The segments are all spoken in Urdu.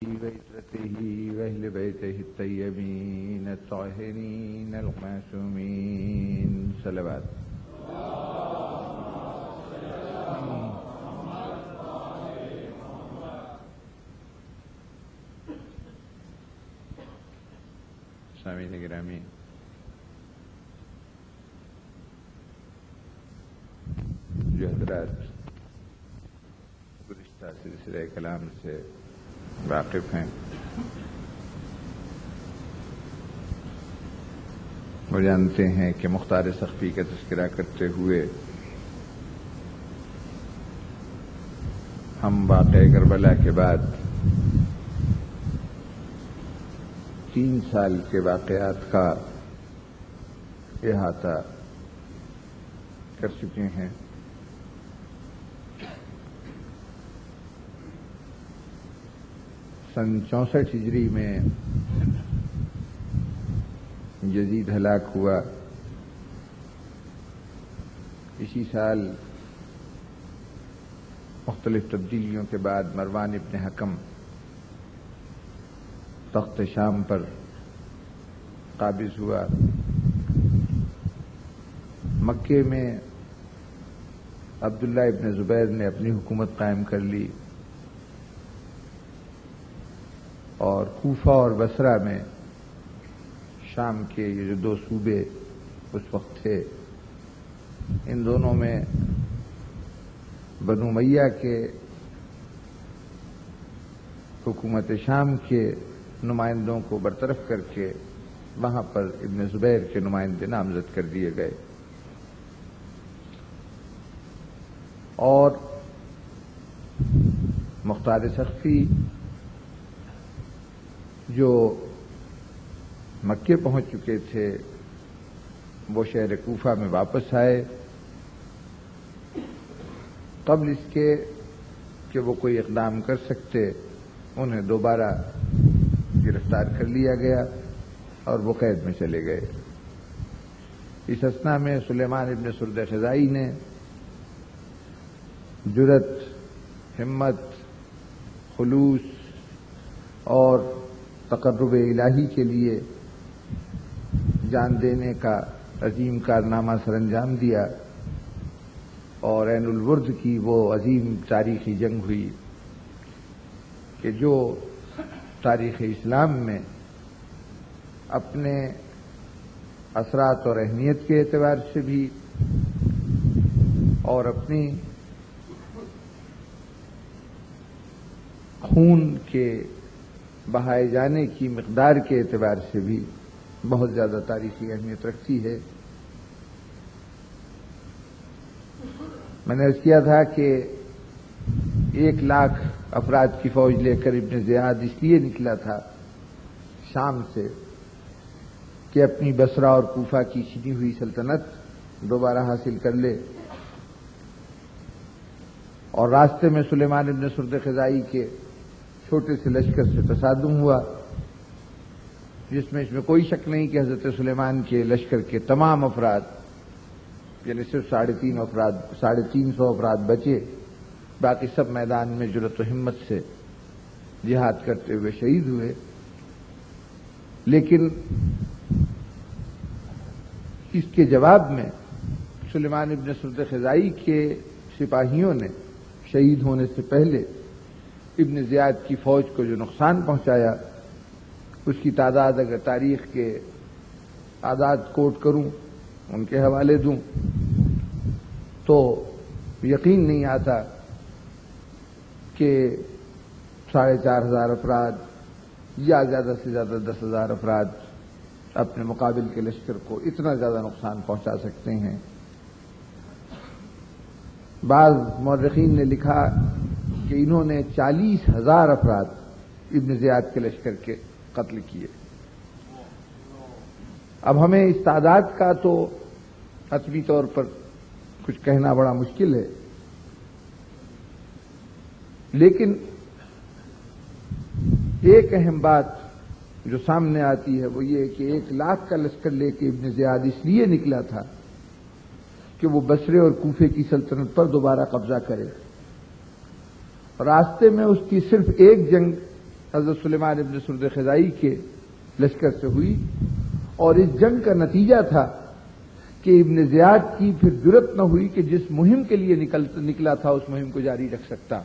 وعترته وأهل بيته الطيبين الطاهرين المعصومين صلوات. سامعین گرامی، جو حضرات گزشتہ سلسلہ کلام سے واقف ہیں وہ جانتے ہیں کہ مختار سخفی کا تذکرہ کرتے ہوئے ہم واقعہ کربلا کے بعد 3 سال کے واقعات کا احاطہ کر چکے ہیں۔ سن 64 ہجری میں یزید ہلاک ہوا۔ اسی سال مختلف تبدیلیوں کے بعد مروان ابن حکم تخت شام پر قابض ہوا۔ مکے میں عبداللہ ابن زبیر نے اپنی حکومت قائم کر لی اور کوفہ اور بصرہ میں شام کے یہ جو 2 صوبے اس وقت تھے، ان دونوں میں بنو امیہ کے حکومت شام کے نمائندوں کو برطرف کر کے وہاں پر ابن زبیر کے نمائندے نامزد کر دیے گئے، اور مختار سخفی جو مکے پہنچ چکے تھے وہ شہر کوفہ میں واپس آئے قبل اس کے کہ وہ کوئی اقدام کر سکتے۔ انہیں دوبارہ گرفتار کر لیا گیا اور وہ قید میں چلے گئے۔ اس اثناء میں سلیمان ابن سرد خزائی نے جرأت، ہمت، خلوص اور تقرب الہی کے لیے جان دینے کا عظیم کارنامہ سر انجام دیا، اور عین الورد کی وہ عظیم تاریخی جنگ ہوئی کہ جو تاریخ اسلام میں اپنے اثرات اور اہمیت کے اعتبار سے بھی اور اپنی خون کے بہائے جانے کی مقدار کے اعتبار سے بھی بہت زیادہ تاریخی اہمیت رکھتی ہے۔ میں نے عرض کیا تھا کہ 1,00,000 افراد کی فوج لے کر ابن زیاد اس لیے نکلا تھا شام سے کہ اپنی بصرہ اور کوفہ کی چھینی ہوئی سلطنت دوبارہ حاصل کر لے، اور راستے میں سلیمان ابن سرد خزائی کے چھوٹے سے لشکر سے تصادم ہوا، جس میں اس میں کوئی شک نہیں کہ حضرت سلیمان کے لشکر کے تمام افراد، یعنی صرف 350 افراد بچے، باقی سب میدان میں جرأت و ہمت سے جہاد کرتے ہوئے شہید ہوئے۔ لیکن اس کے جواب میں سلیمان ابن سرد خزائی کے سپاہیوں نے شہید ہونے سے پہلے ابن زیاد کی فوج کو جو نقصان پہنچایا، اس کی تعداد اگر تاریخ کے اعداد کوٹ کروں، ان کے حوالے دوں، تو یقین نہیں آتا کہ 4,500 افراد یا زیادہ سے زیادہ 10,000 افراد اپنے مقابل کے لشکر کو اتنا زیادہ نقصان پہنچا سکتے ہیں۔ بعض مورخین نے لکھا کہ انہوں نے 40,000 افراد ابن زیاد کے لشکر کے قتل کیے۔ اب ہمیں اس تعداد کا تو حتمی طور پر کچھ کہنا بڑا مشکل ہے، لیکن ایک اہم بات جو سامنے آتی ہے وہ یہ کہ 1,00,000 کا لشکر لے کے ابن زیاد اس لیے نکلا تھا کہ وہ بصرے اور کوفے کی سلطنت پر دوبارہ قبضہ کرے۔ راستے میں اس کی صرف ایک جنگ حضرت سلیمان ابن سرد خزائی کے لشکر سے ہوئی، اور اس جنگ کا نتیجہ تھا کہ ابن زیاد کی پھر جرأت نہ ہوئی کہ جس مہم کے لیے نکلا تھا اس مہم کو جاری رکھ سکتا،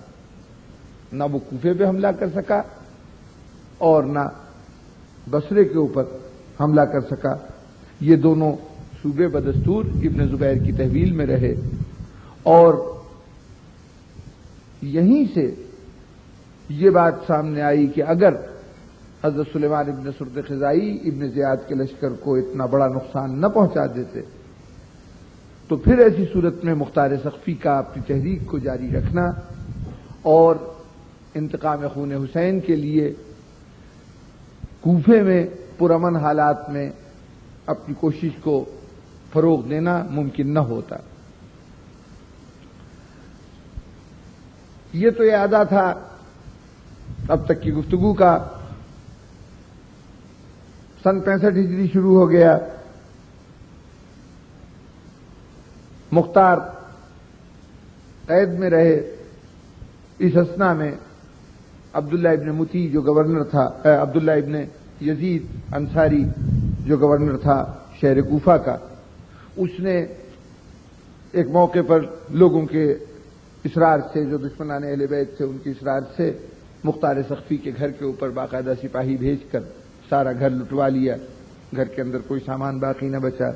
نہ وہ کوفے پہ حملہ کر سکا اور نہ بصرے کے اوپر حملہ کر سکا۔ یہ دونوں صوبے بدستور ابن زبیر کی تحویل میں رہے، اور یہیں سے یہ بات سامنے آئی کہ اگر حضرت سلیمان ابن سرد خزائی ابن زیاد کے لشکر کو اتنا بڑا نقصان نہ پہنچا دیتے تو پھر ایسی صورت میں مختار سقفی کا اپنی تحریک کو جاری رکھنا اور انتقام خون حسین کے لیے کوفے میں پرامن حالات میں اپنی کوشش کو فروغ دینا ممکن نہ ہوتا۔ یہ تو اعادہ تھا اب تک کی گفتگو کا۔ سن 65 ہجری شروع ہو گیا۔ مختار قید میں رہے۔ اس اثنا میں عبداللہ ابن متی جو گورنر تھا، عبداللہ ابن یزید انصاری جو گورنر تھا شہر کوفہ کا، اس نے ایک موقع پر لوگوں کے اصرار سے، جو دشمنان اہل بیت تھے ان کے اصرار سے، مختار سقفی کے گھر کے اوپر باقاعدہ سپاہی بھیج کر سارا گھر لٹوا لیا، گھر کے اندر کوئی سامان باقی نہ بچا۔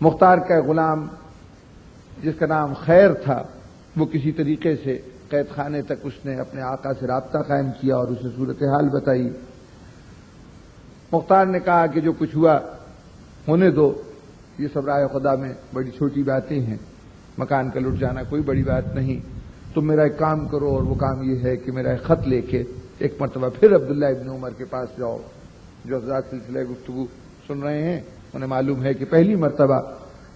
مختار کا غلام جس کا نام خیر تھا، وہ کسی طریقے سے قید خانے تک اس نے اپنے آقا سے رابطہ قائم کیا اور اسے صورتحال بتائی۔ مختار نے کہا کہ جو کچھ ہوا ہونے دو، یہ سب راہ خدا میں بڑی چھوٹی باتیں ہیں، مکان کا لٹ جانا کوئی بڑی بات نہیں، تم میرا ایک کام کرو، اور وہ کام یہ ہے کہ میرا ایک خط لے کے ایک مرتبہ پھر عبداللہ ابن عمر کے پاس جاؤ۔ جو حضرات سلسلہ گفتگو سن رہے ہیں انہیں معلوم ہے کہ پہلی مرتبہ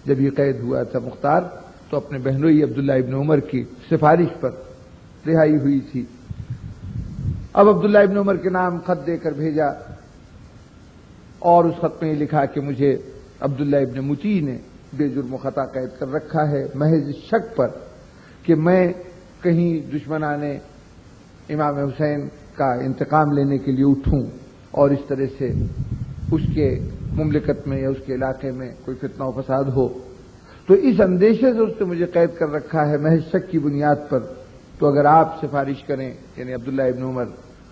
جب یہ قید ہوا تھا مختار تو اپنے بہنوئی عبداللہ ابن عمر کی سفارش پر رہائی ہوئی تھی۔ اب عبداللہ ابن عمر کے نام خط دے کر بھیجا، اور اس خط میں یہ لکھا کہ مجھے عبداللہ ابن متی نے بے جرم و خطا قید کر رکھا ہے، محض اس شک پر کہ میں کہیں دشمنان امام حسین کا انتقام لینے کے لیے اٹھوں اور اس طرح سے اس کے مملکت میں یا اس کے علاقے میں کوئی فتنہ و فساد ہو، تو اس اندیشے سے اس نے مجھے قید کر رکھا ہے محض شک کی بنیاد پر، تو اگر آپ سفارش کریں یعنی عبداللہ ابن عمر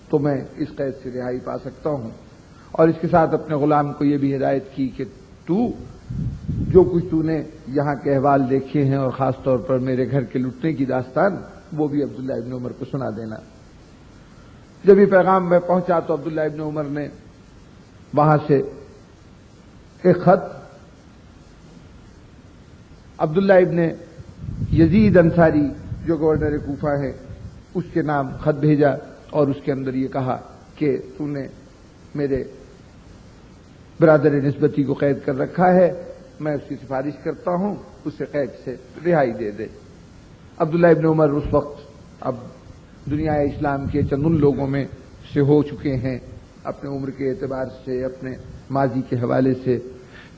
تو میں اس قید سے رہائی پا سکتا ہوں۔ اور اس کے ساتھ اپنے غلام کو یہ بھی ہدایت کی کہ تو جو کچھ تو نے یہاں کے احوال دیکھے ہیں اور خاص طور پر میرے گھر کے لٹنے کی داستان، وہ بھی عبداللہ ابن عمر کو سنا دینا۔ جب یہ پیغام میں پہنچا تو عبداللہ ابن عمر نے وہاں سے ایک خط عبداللہ ابن یزید انصاری جو گورنر کوفہ ہے اس کے نام خط بھیجا، اور اس کے اندر یہ کہا کہ تو نے میرے برادر نسبتی کو قید کر رکھا ہے، میں اس کی سفارش کرتا ہوں اسے قید سے رہائی دے دے۔ عبداللہ ابن عمر اس وقت اب دنیا اسلام کے چند ان لوگوں میں سے ہو چکے ہیں اپنے عمر کے اعتبار سے، اپنے ماضی کے حوالے سے،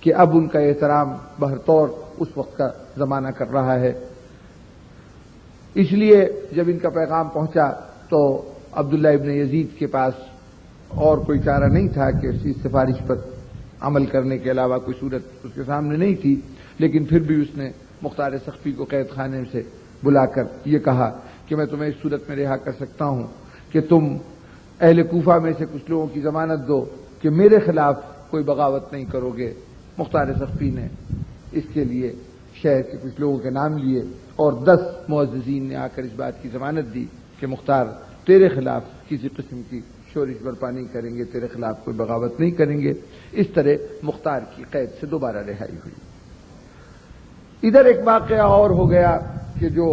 کہ اب ان کا احترام بہر طور اس وقت کا زمانہ کر رہا ہے۔ اس لیے جب ان کا پیغام پہنچا تو عبداللہ ابن یزید کے پاس اور کوئی چارہ نہیں تھا کہ اس سفارش پر عمل کرنے کے علاوہ کوئی صورت اس کے سامنے نہیں تھی، لیکن پھر بھی اس نے مختار سقفی کو قید خانے سے بلا کر یہ کہا کہ میں تمہیں اس صورت میں رہا کر سکتا ہوں کہ تم اہل کوفہ میں سے کچھ لوگوں کی ضمانت دو کہ میرے خلاف کوئی بغاوت نہیں کرو گے۔ مختار سقفی نے اس کے لیے شہر کے کچھ لوگوں کے نام لیے، اور 10 معززین نے آ کر اس بات کی ضمانت دی کہ مختار تیرے خلاف کسی قسم کی شورش برپا نہیں کریں گے، تیرے خلاف کوئی بغاوت نہیں کریں گے۔ اس طرح مختار کی قید سے دوبارہ رہائی ہوئی۔ ادھر ایک واقعہ اور ہو گیا کہ جو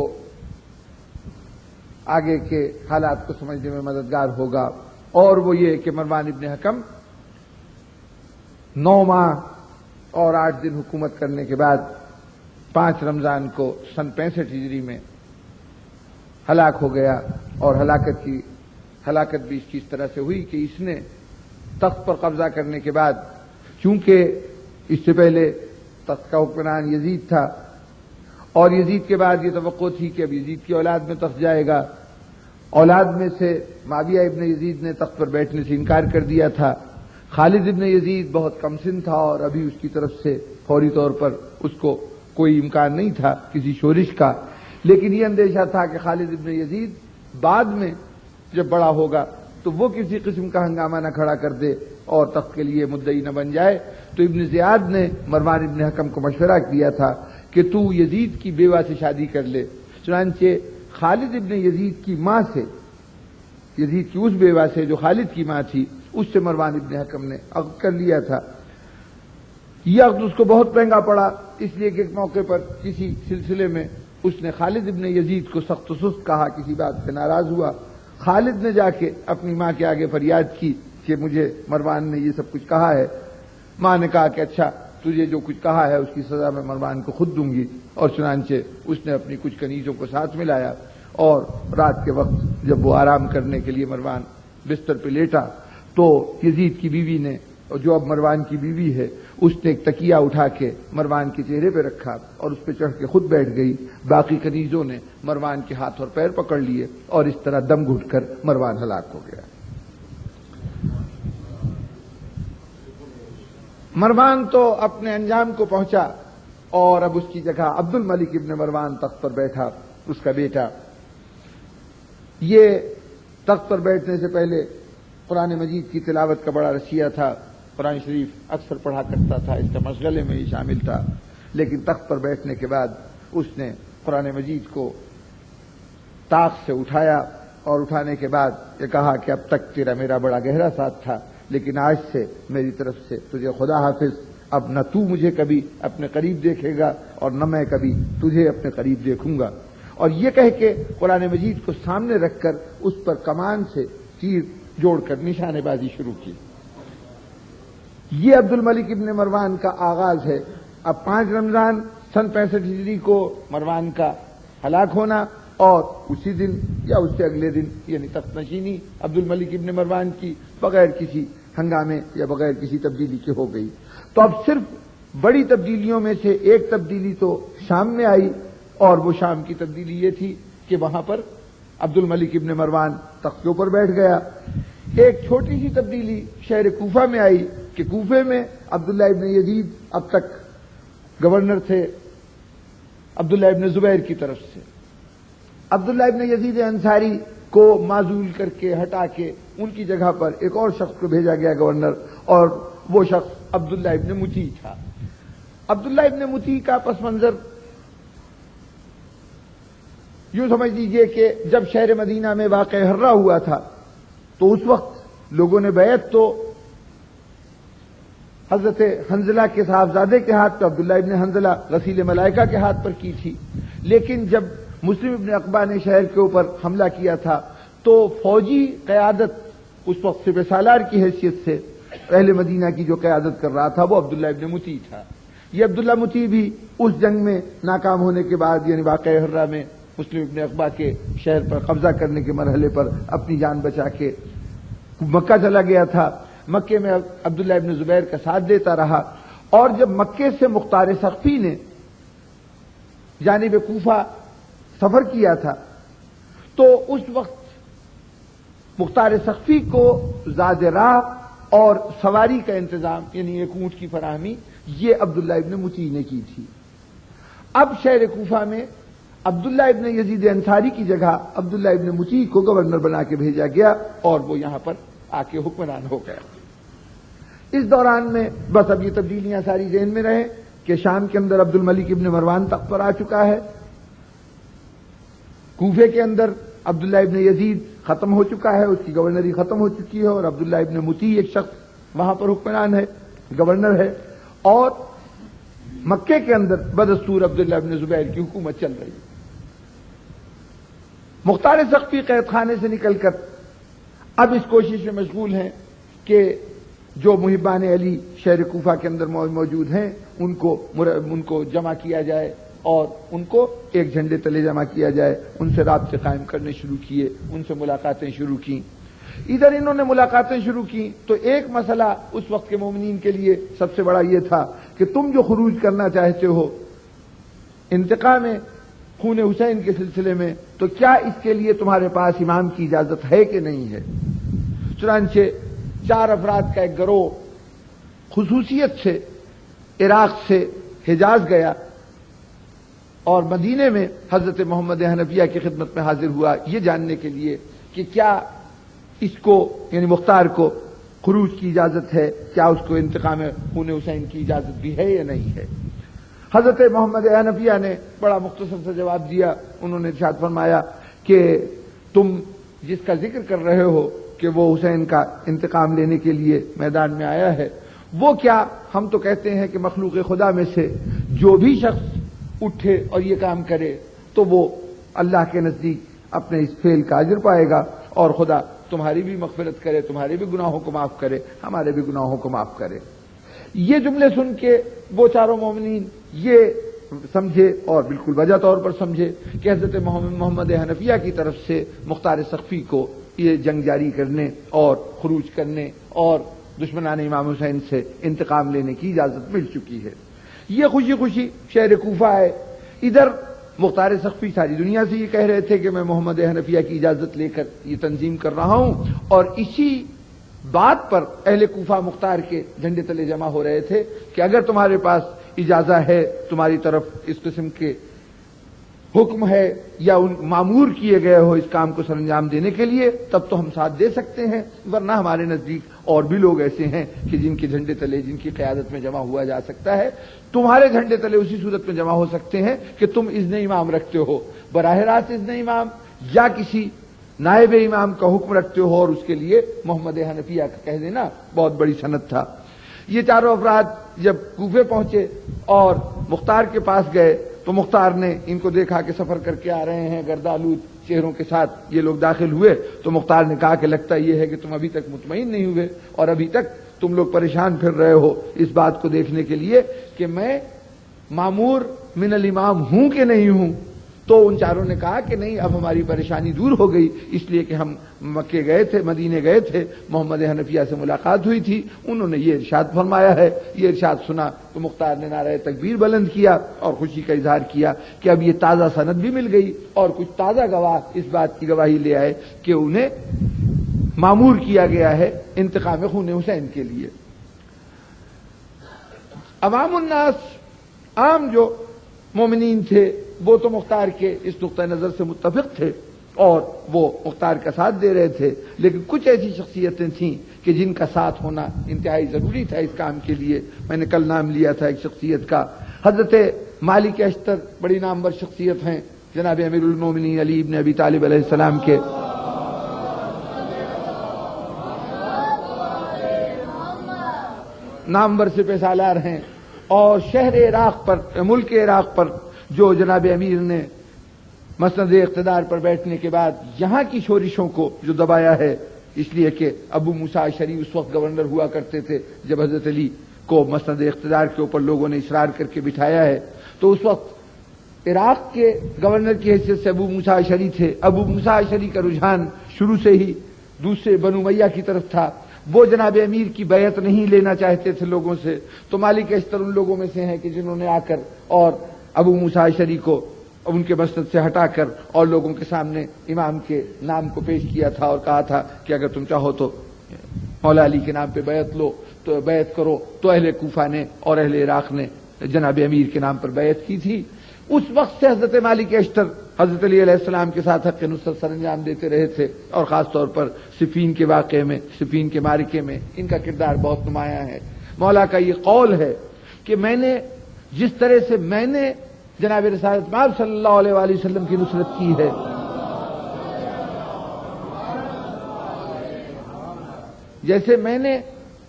آگے کے حالات کو سمجھنے میں مددگار ہوگا، اور وہ یہ کہ مروان ابن حکم 9 ماہ اور 8 دن حکومت کرنے کے بعد 5 رمضان کو سن 65 ہجری میں ہلاک ہو گیا، اور ہلاکت بھی اس کی اس طرح سے ہوئی کہ اس نے تخت پر قبضہ کرنے کے بعد، چونکہ اس سے پہلے تخت کا حکمران یزید تھا اور یزید کے بعد یہ توقع تھی کہ اب یزید کی اولاد میں تخت جائے گا، اولاد میں سے معاویہ ابن یزید نے تخت پر بیٹھنے سے انکار کر دیا تھا. خالد ابن یزید بہت کم سن تھا اور ابھی اس کی طرف سے فوری طور پر اس کو کوئی امکان نہیں تھا کسی شورش کا، لیکن یہ اندیشہ تھا کہ خالد ابن یزید بعد میں جب بڑا ہوگا تو وہ کسی قسم کا ہنگامہ نہ کھڑا کر دے اور تخت کے لیے مدعی نہ بن جائے. تو ابن زیاد نے مروان ابن حکم کو مشورہ کیا تھا کہ تو یزید کی بیوہ سے شادی کر لے. چنانچہ خالد ابن یزید کی ماں سے، یزید کی اس بیوہ سے جو خالد کی ماں تھی، اس سے مروان ابن حکم نے عقد کر لیا تھا. یہ عقد اس کو بہت مہنگا پڑا، اس لیے کہ ایک موقع پر کسی سلسلے میں اس نے خالد ابن یزید کو سخت و سست کہا، کسی بات پہ ناراض ہوا. خالد نے جا کے اپنی ماں کے آگے فریاد کی کہ مجھے مروان نے یہ سب کچھ کہا ہے. ماں نے کہا کہ اچھا، تجھے جو کچھ کہا ہے اس کی سزا میں مروان کو خود دوں گی. اور چنانچہ اس نے اپنی کچھ کنیزوں کو ساتھ میں لایا اور رات کے وقت جب وہ آرام کرنے کے لیے مروان بستر پہ لیٹا تو یزید کی بیوی نے، جو اب مروان کی بیوی ہے، اس نے ایک تکیہ اٹھا کے مروان کے چہرے پہ رکھا اور اس پہ چڑھ کے خود بیٹھ گئی. باقی کنیزوں نے مروان کے ہاتھ اور پیر پکڑ لیے اور اس طرح دم گھٹ کر مروان ہلاک ہو گیا. مروان تو اپنے انجام کو پہنچا اور اب اس کی جگہ عبد الملک ابن مروان تخت پر بیٹھا، اس کا بیٹا. یہ تخت پر بیٹھنے سے پہلے قرآن مجید کی تلاوت کا بڑا رسیہ تھا، قرآن شریف اکثر پڑھا کرتا تھا، اس کا مشغلے میں ہی شامل تھا. لیکن تخت پر بیٹھنے کے بعد اس نے قرآن مجید کو طاق سے اٹھایا اور اٹھانے کے بعد یہ کہا کہ اب تک تیرا میرا بڑا گہرا ساتھ تھا، لیکن آج سے میری طرف سے تجھے خدا حافظ. اب نہ تو مجھے کبھی اپنے قریب دیکھے گا اور نہ میں کبھی تجھے اپنے قریب دیکھوں گا. اور یہ کہہ کے قرآن مجید کو سامنے رکھ کر اس پر کمان سے تیر جوڑ کر نشانے بازی شروع کی. یہ عبد الملک ابن مروان کا آغاز ہے. اب 5 رمضان سن 65 ہجری کو مروان کا ہلاک ہونا اور اسی دن یا اس سے اگلے دن یعنی تخت نشینی عبد الملک ابن مروان کی بغیر کسی ہنگامے یا بغیر کسی تبدیلی کے ہو گئی. تو اب صرف بڑی تبدیلیوں میں سے ایک تبدیلی تو شام میں آئی اور وہ شام کی تبدیلی یہ تھی کہ وہاں پر عبد الملک ابن مروان تخت کے اوپر بیٹھ گیا. ایک چھوٹی سی تبدیلی شہر کوفہ میں آئی کہ کوفے میں عبداللہ ابن یزید اب تک گورنر تھے عبداللہ ابن زبیر کی طرف سے. عبداللہ ابن یزید انصاری کو معزول کر کے ہٹا کے ان کی جگہ پر ایک اور شخص کو بھیجا گیا گورنر، اور وہ شخص عبداللہ ابن مطیع تھا. عبداللہ ابن مطیع کا پس منظر یوں سمجھ لیجئے کہ جب شہر مدینہ میں واقع ہررا ہوا تھا تو اس وقت لوگوں نے بیعت تو حضرت حنظلہ کے صاحبزادے کے ہاتھ پر، عبداللہ ابن حنظلہ غسیل ملائکہ کے ہاتھ پر کی تھی. لیکن جب مسلم ابن عقبہ نے شہر کے اوپر حملہ کیا تھا تو فوجی قیادت اس وقت سپہ سالار کی حیثیت سے اہل مدینہ کی جو قیادت کر رہا تھا وہ عبداللہ ابن مطیع تھا. یہ عبداللہ مطیع بھی اس جنگ میں ناکام ہونے کے بعد یعنی واقعہ ہررا میں مسلم ابن عقبہ کے شہر پر قبضہ کرنے کے مرحلے پر اپنی جان بچا کے مکہ چلا گیا تھا. مکے میں عبداللہ ابن زبیر کا ساتھ دیتا رہا، اور جب مکے سے مختار ثقفی نے جانب کوفہ سفر کیا تھا تو اس وقت مختار ثقفی کو زاد راہ اور سواری کا انتظام یعنی ایک اونٹ کی فراہمی یہ عبداللہ ابن مطیع نے کی تھی. اب شہر کوفہ میں عبداللہ ابن یزید انصاری کی جگہ عبداللہ ابن مطیع کو گورنر بنا کے بھیجا گیا اور وہ یہاں پر آ کے حکمران ہو گیا. اس دوران میں بس اب یہ تبدیلیاں ساری ذہن میں رہے کہ شام کے اندر عبد الملک ابن مروان تخت پر آ چکا ہے، کوفے کے اندر عبداللہ ابن یزید ختم ہو چکا ہے، اس کی گورنری ختم ہو چکی ہے، اور عبداللہ ابن مطیع ایک شخص وہاں پر حکمران ہے، گورنر ہے، اور مکے کے اندر بدستور عبداللہ ابن زبیر کی حکومت چل رہی ہے. مختار ثقفی قید خانے سے نکل کر اب اس کوشش میں مشغول ہیں کہ جو محبان علی شہر کوفہ کے اندر موجود ہیں ان کو جمع کیا جائے اور ان کو ایک جھنڈے تلے جمع کیا جائے. ان سے رابطے قائم کرنے شروع کیے، ان سے ملاقاتیں شروع کی. ادھر انہوں نے ملاقاتیں شروع کی تو ایک مسئلہ اس وقت کے مومنین کے لیے سب سے بڑا یہ تھا کہ تم جو خروج کرنا چاہتے ہو انتقام خون حسین کے سلسلے میں تو کیا اس کے لیے تمہارے پاس امام کی اجازت ہے کہ نہیں ہے؟ چنانچہ 4 افراد کا ایک گروہ خصوصیت سے عراق سے حجاز گیا اور مدینے میں حضرت محمد حنفیہ کی خدمت میں حاضر ہوا یہ جاننے کے لیے کہ کیا اس کو یعنی مختار کو خروج کی اجازت ہے، کیا اس کو انتقام خون حسین کی اجازت بھی ہے یا نہیں ہے۔ حضرت محمد حنفیہ نے بڑا مختصر سے جواب دیا۔ انہوں نے ارشاد فرمایا کہ تم جس کا ذکر کر رہے ہو کہ وہ حسین کا انتقام لینے کے لیے میدان میں آیا ہے، وہ کیا ہم تو کہتے ہیں کہ مخلوق خدا میں سے جو بھی شخص اٹھے اور یہ کام کرے تو وہ اللہ کے نزدیک اپنے اس فعل کا اجر پائے گا اور خدا تمہاری بھی مغفرت کرے، تمہارے بھی گناہوں کو معاف کرے، ہمارے بھی گناہوں کو معاف کرے۔ یہ جملے سن کے وہ چاروں مومنین یہ سمجھے اور بالکل وجہ طور پر سمجھے کہ حضرت محمد حنفیہ کی طرف سے مختار سقفی کو یہ جنگ جاری کرنے اور خروج کرنے اور دشمنان امام حسین سے انتقام لینے کی اجازت مل چکی ہے۔ یہ خوشی خوشی شہر کوفہ آئے۔ ادھر مختار سقفی ساری دنیا سے یہ کہہ رہے تھے کہ میں محمد حنفیہ کی اجازت لے کر یہ تنظیم کر رہا ہوں، اور اسی بات پر اہل کوفہ مختار کے جھنڈے تلے جمع ہو رہے تھے کہ اگر تمہارے پاس اجازت ہے، تمہاری طرف اس قسم کے حکم ہے یا معمور کیے گئے ہو اس کام کو سر انجام دینے کے لیے، تب تو ہم ساتھ دے سکتے ہیں، ورنہ ہمارے نزدیک اور بھی لوگ ایسے ہیں کہ جن کے جھنڈے تلے جن کی قیادت میں جمع ہوا جا سکتا ہے۔ تمہارے جھنڈے تلے اسی صورت میں جمع ہو سکتے ہیں کہ تم اذن امام رکھتے ہو، براہ راست اذن امام یا کسی نائب امام کا حکم رکھتے ہو، اور اس کے لیے محمد حنفیہ کا کہہ دینا بہت بڑی سند تھا۔ یہ چاروں افراد جب کوفے پہنچے اور مختار کے پاس گئے تو مختار نے ان کو دیکھا کہ سفر کر کے آ رہے ہیں گردآلود چہروں کے ساتھ یہ لوگ داخل ہوئے، تو مختار نے کہا کہ لگتا یہ ہے کہ تم ابھی تک مطمئن نہیں ہوئے اور ابھی تک تم لوگ پریشان پھر رہے ہو اس بات کو دیکھنے کے لیے کہ میں معمور من الامام ہوں کہ نہیں ہوں۔ تو ان چاروں نے کہا کہ نہیں، اب ہماری پریشانی دور ہو گئی، اس لیے کہ ہم مکے گئے تھے، مدینے گئے تھے، محمد حنفیہ سے ملاقات ہوئی تھی، انہوں نے یہ ارشاد فرمایا ہے۔ یہ ارشاد سنا تو مختار نے نعرہ تکبیر بلند کیا اور خوشی کا اظہار کیا کہ اب یہ تازہ سند بھی مل گئی اور کچھ تازہ گواہ اس بات کی گواہی لے آئے کہ انہیں معمور کیا گیا ہے انتقام خون حسین کے لیے۔ عوام الناس، عام جو مومنین تھے، وہ تو مختار کے اس نقطہ نظر سے متفق تھے اور وہ مختار کا ساتھ دے رہے تھے، لیکن کچھ ایسی شخصیتیں تھیں کہ جن کا ساتھ ہونا انتہائی ضروری تھا اس کام کے لیے۔ میں نے کل نام لیا تھا ایک شخصیت کا، حضرت مالک اشتر بڑی نامور شخصیت ہیں، جناب امیر المومنین علی ابن ابی طالب علیہ السلام کے نامور سپہ سالار ہیں، اور شہر عراق پر، ملک عراق پر جو جناب امیر نے مسند اقتدار پر بیٹھنے کے بعد یہاں کی شورشوں کو جو دبایا ہے، اس لیے کہ ابو موسیٰ اشعری اس وقت گورنر ہوا کرتے تھے جب حضرت علی کو مسند اقتدار کے اوپر لوگوں نے اصرار کر کے بٹھایا ہے، تو اس وقت عراق کے گورنر کی حیثیت سے ابو موسیٰ اشعری تھے۔ ابو موسیٰ اشعری کا رجحان شروع سے ہی دوسرے بنو امیہ کی طرف تھا، وہ جناب امیر کی بیعت نہیں لینا چاہتے تھے لوگوں سے۔ تو مالک اشتر ان لوگوں میں سے ہیں کہ جنہوں نے آ کر اور ابو موسیٰ اشعری کو ان کے مسند سے ہٹا کر اور لوگوں کے سامنے امام کے نام کو پیش کیا تھا اور کہا تھا کہ اگر تم چاہو تو مولا علی کے نام پہ بیعت لو، تو بیعت کرو۔ تو اہل کوفہ نے اور اہل عراق نے جناب امیر کے نام پر بیعت کی تھی۔ اس وقت سے حضرت مالک اشتر حضرت علی علیہ السلام کے ساتھ حق نصرت سر انجام دیتے رہے تھے، اور خاص طور پر صفین کے واقعے میں، صفین کے معرکے میں ان کا کردار بہت نمایاں ہے۔ مولا کا یہ قول ہے کہ میں نے جس طرح سے میں نے جناب رسالت مآب صلی اللہ علیہ وآلہ وسلم کی نصرت کی ہے، جیسے میں نے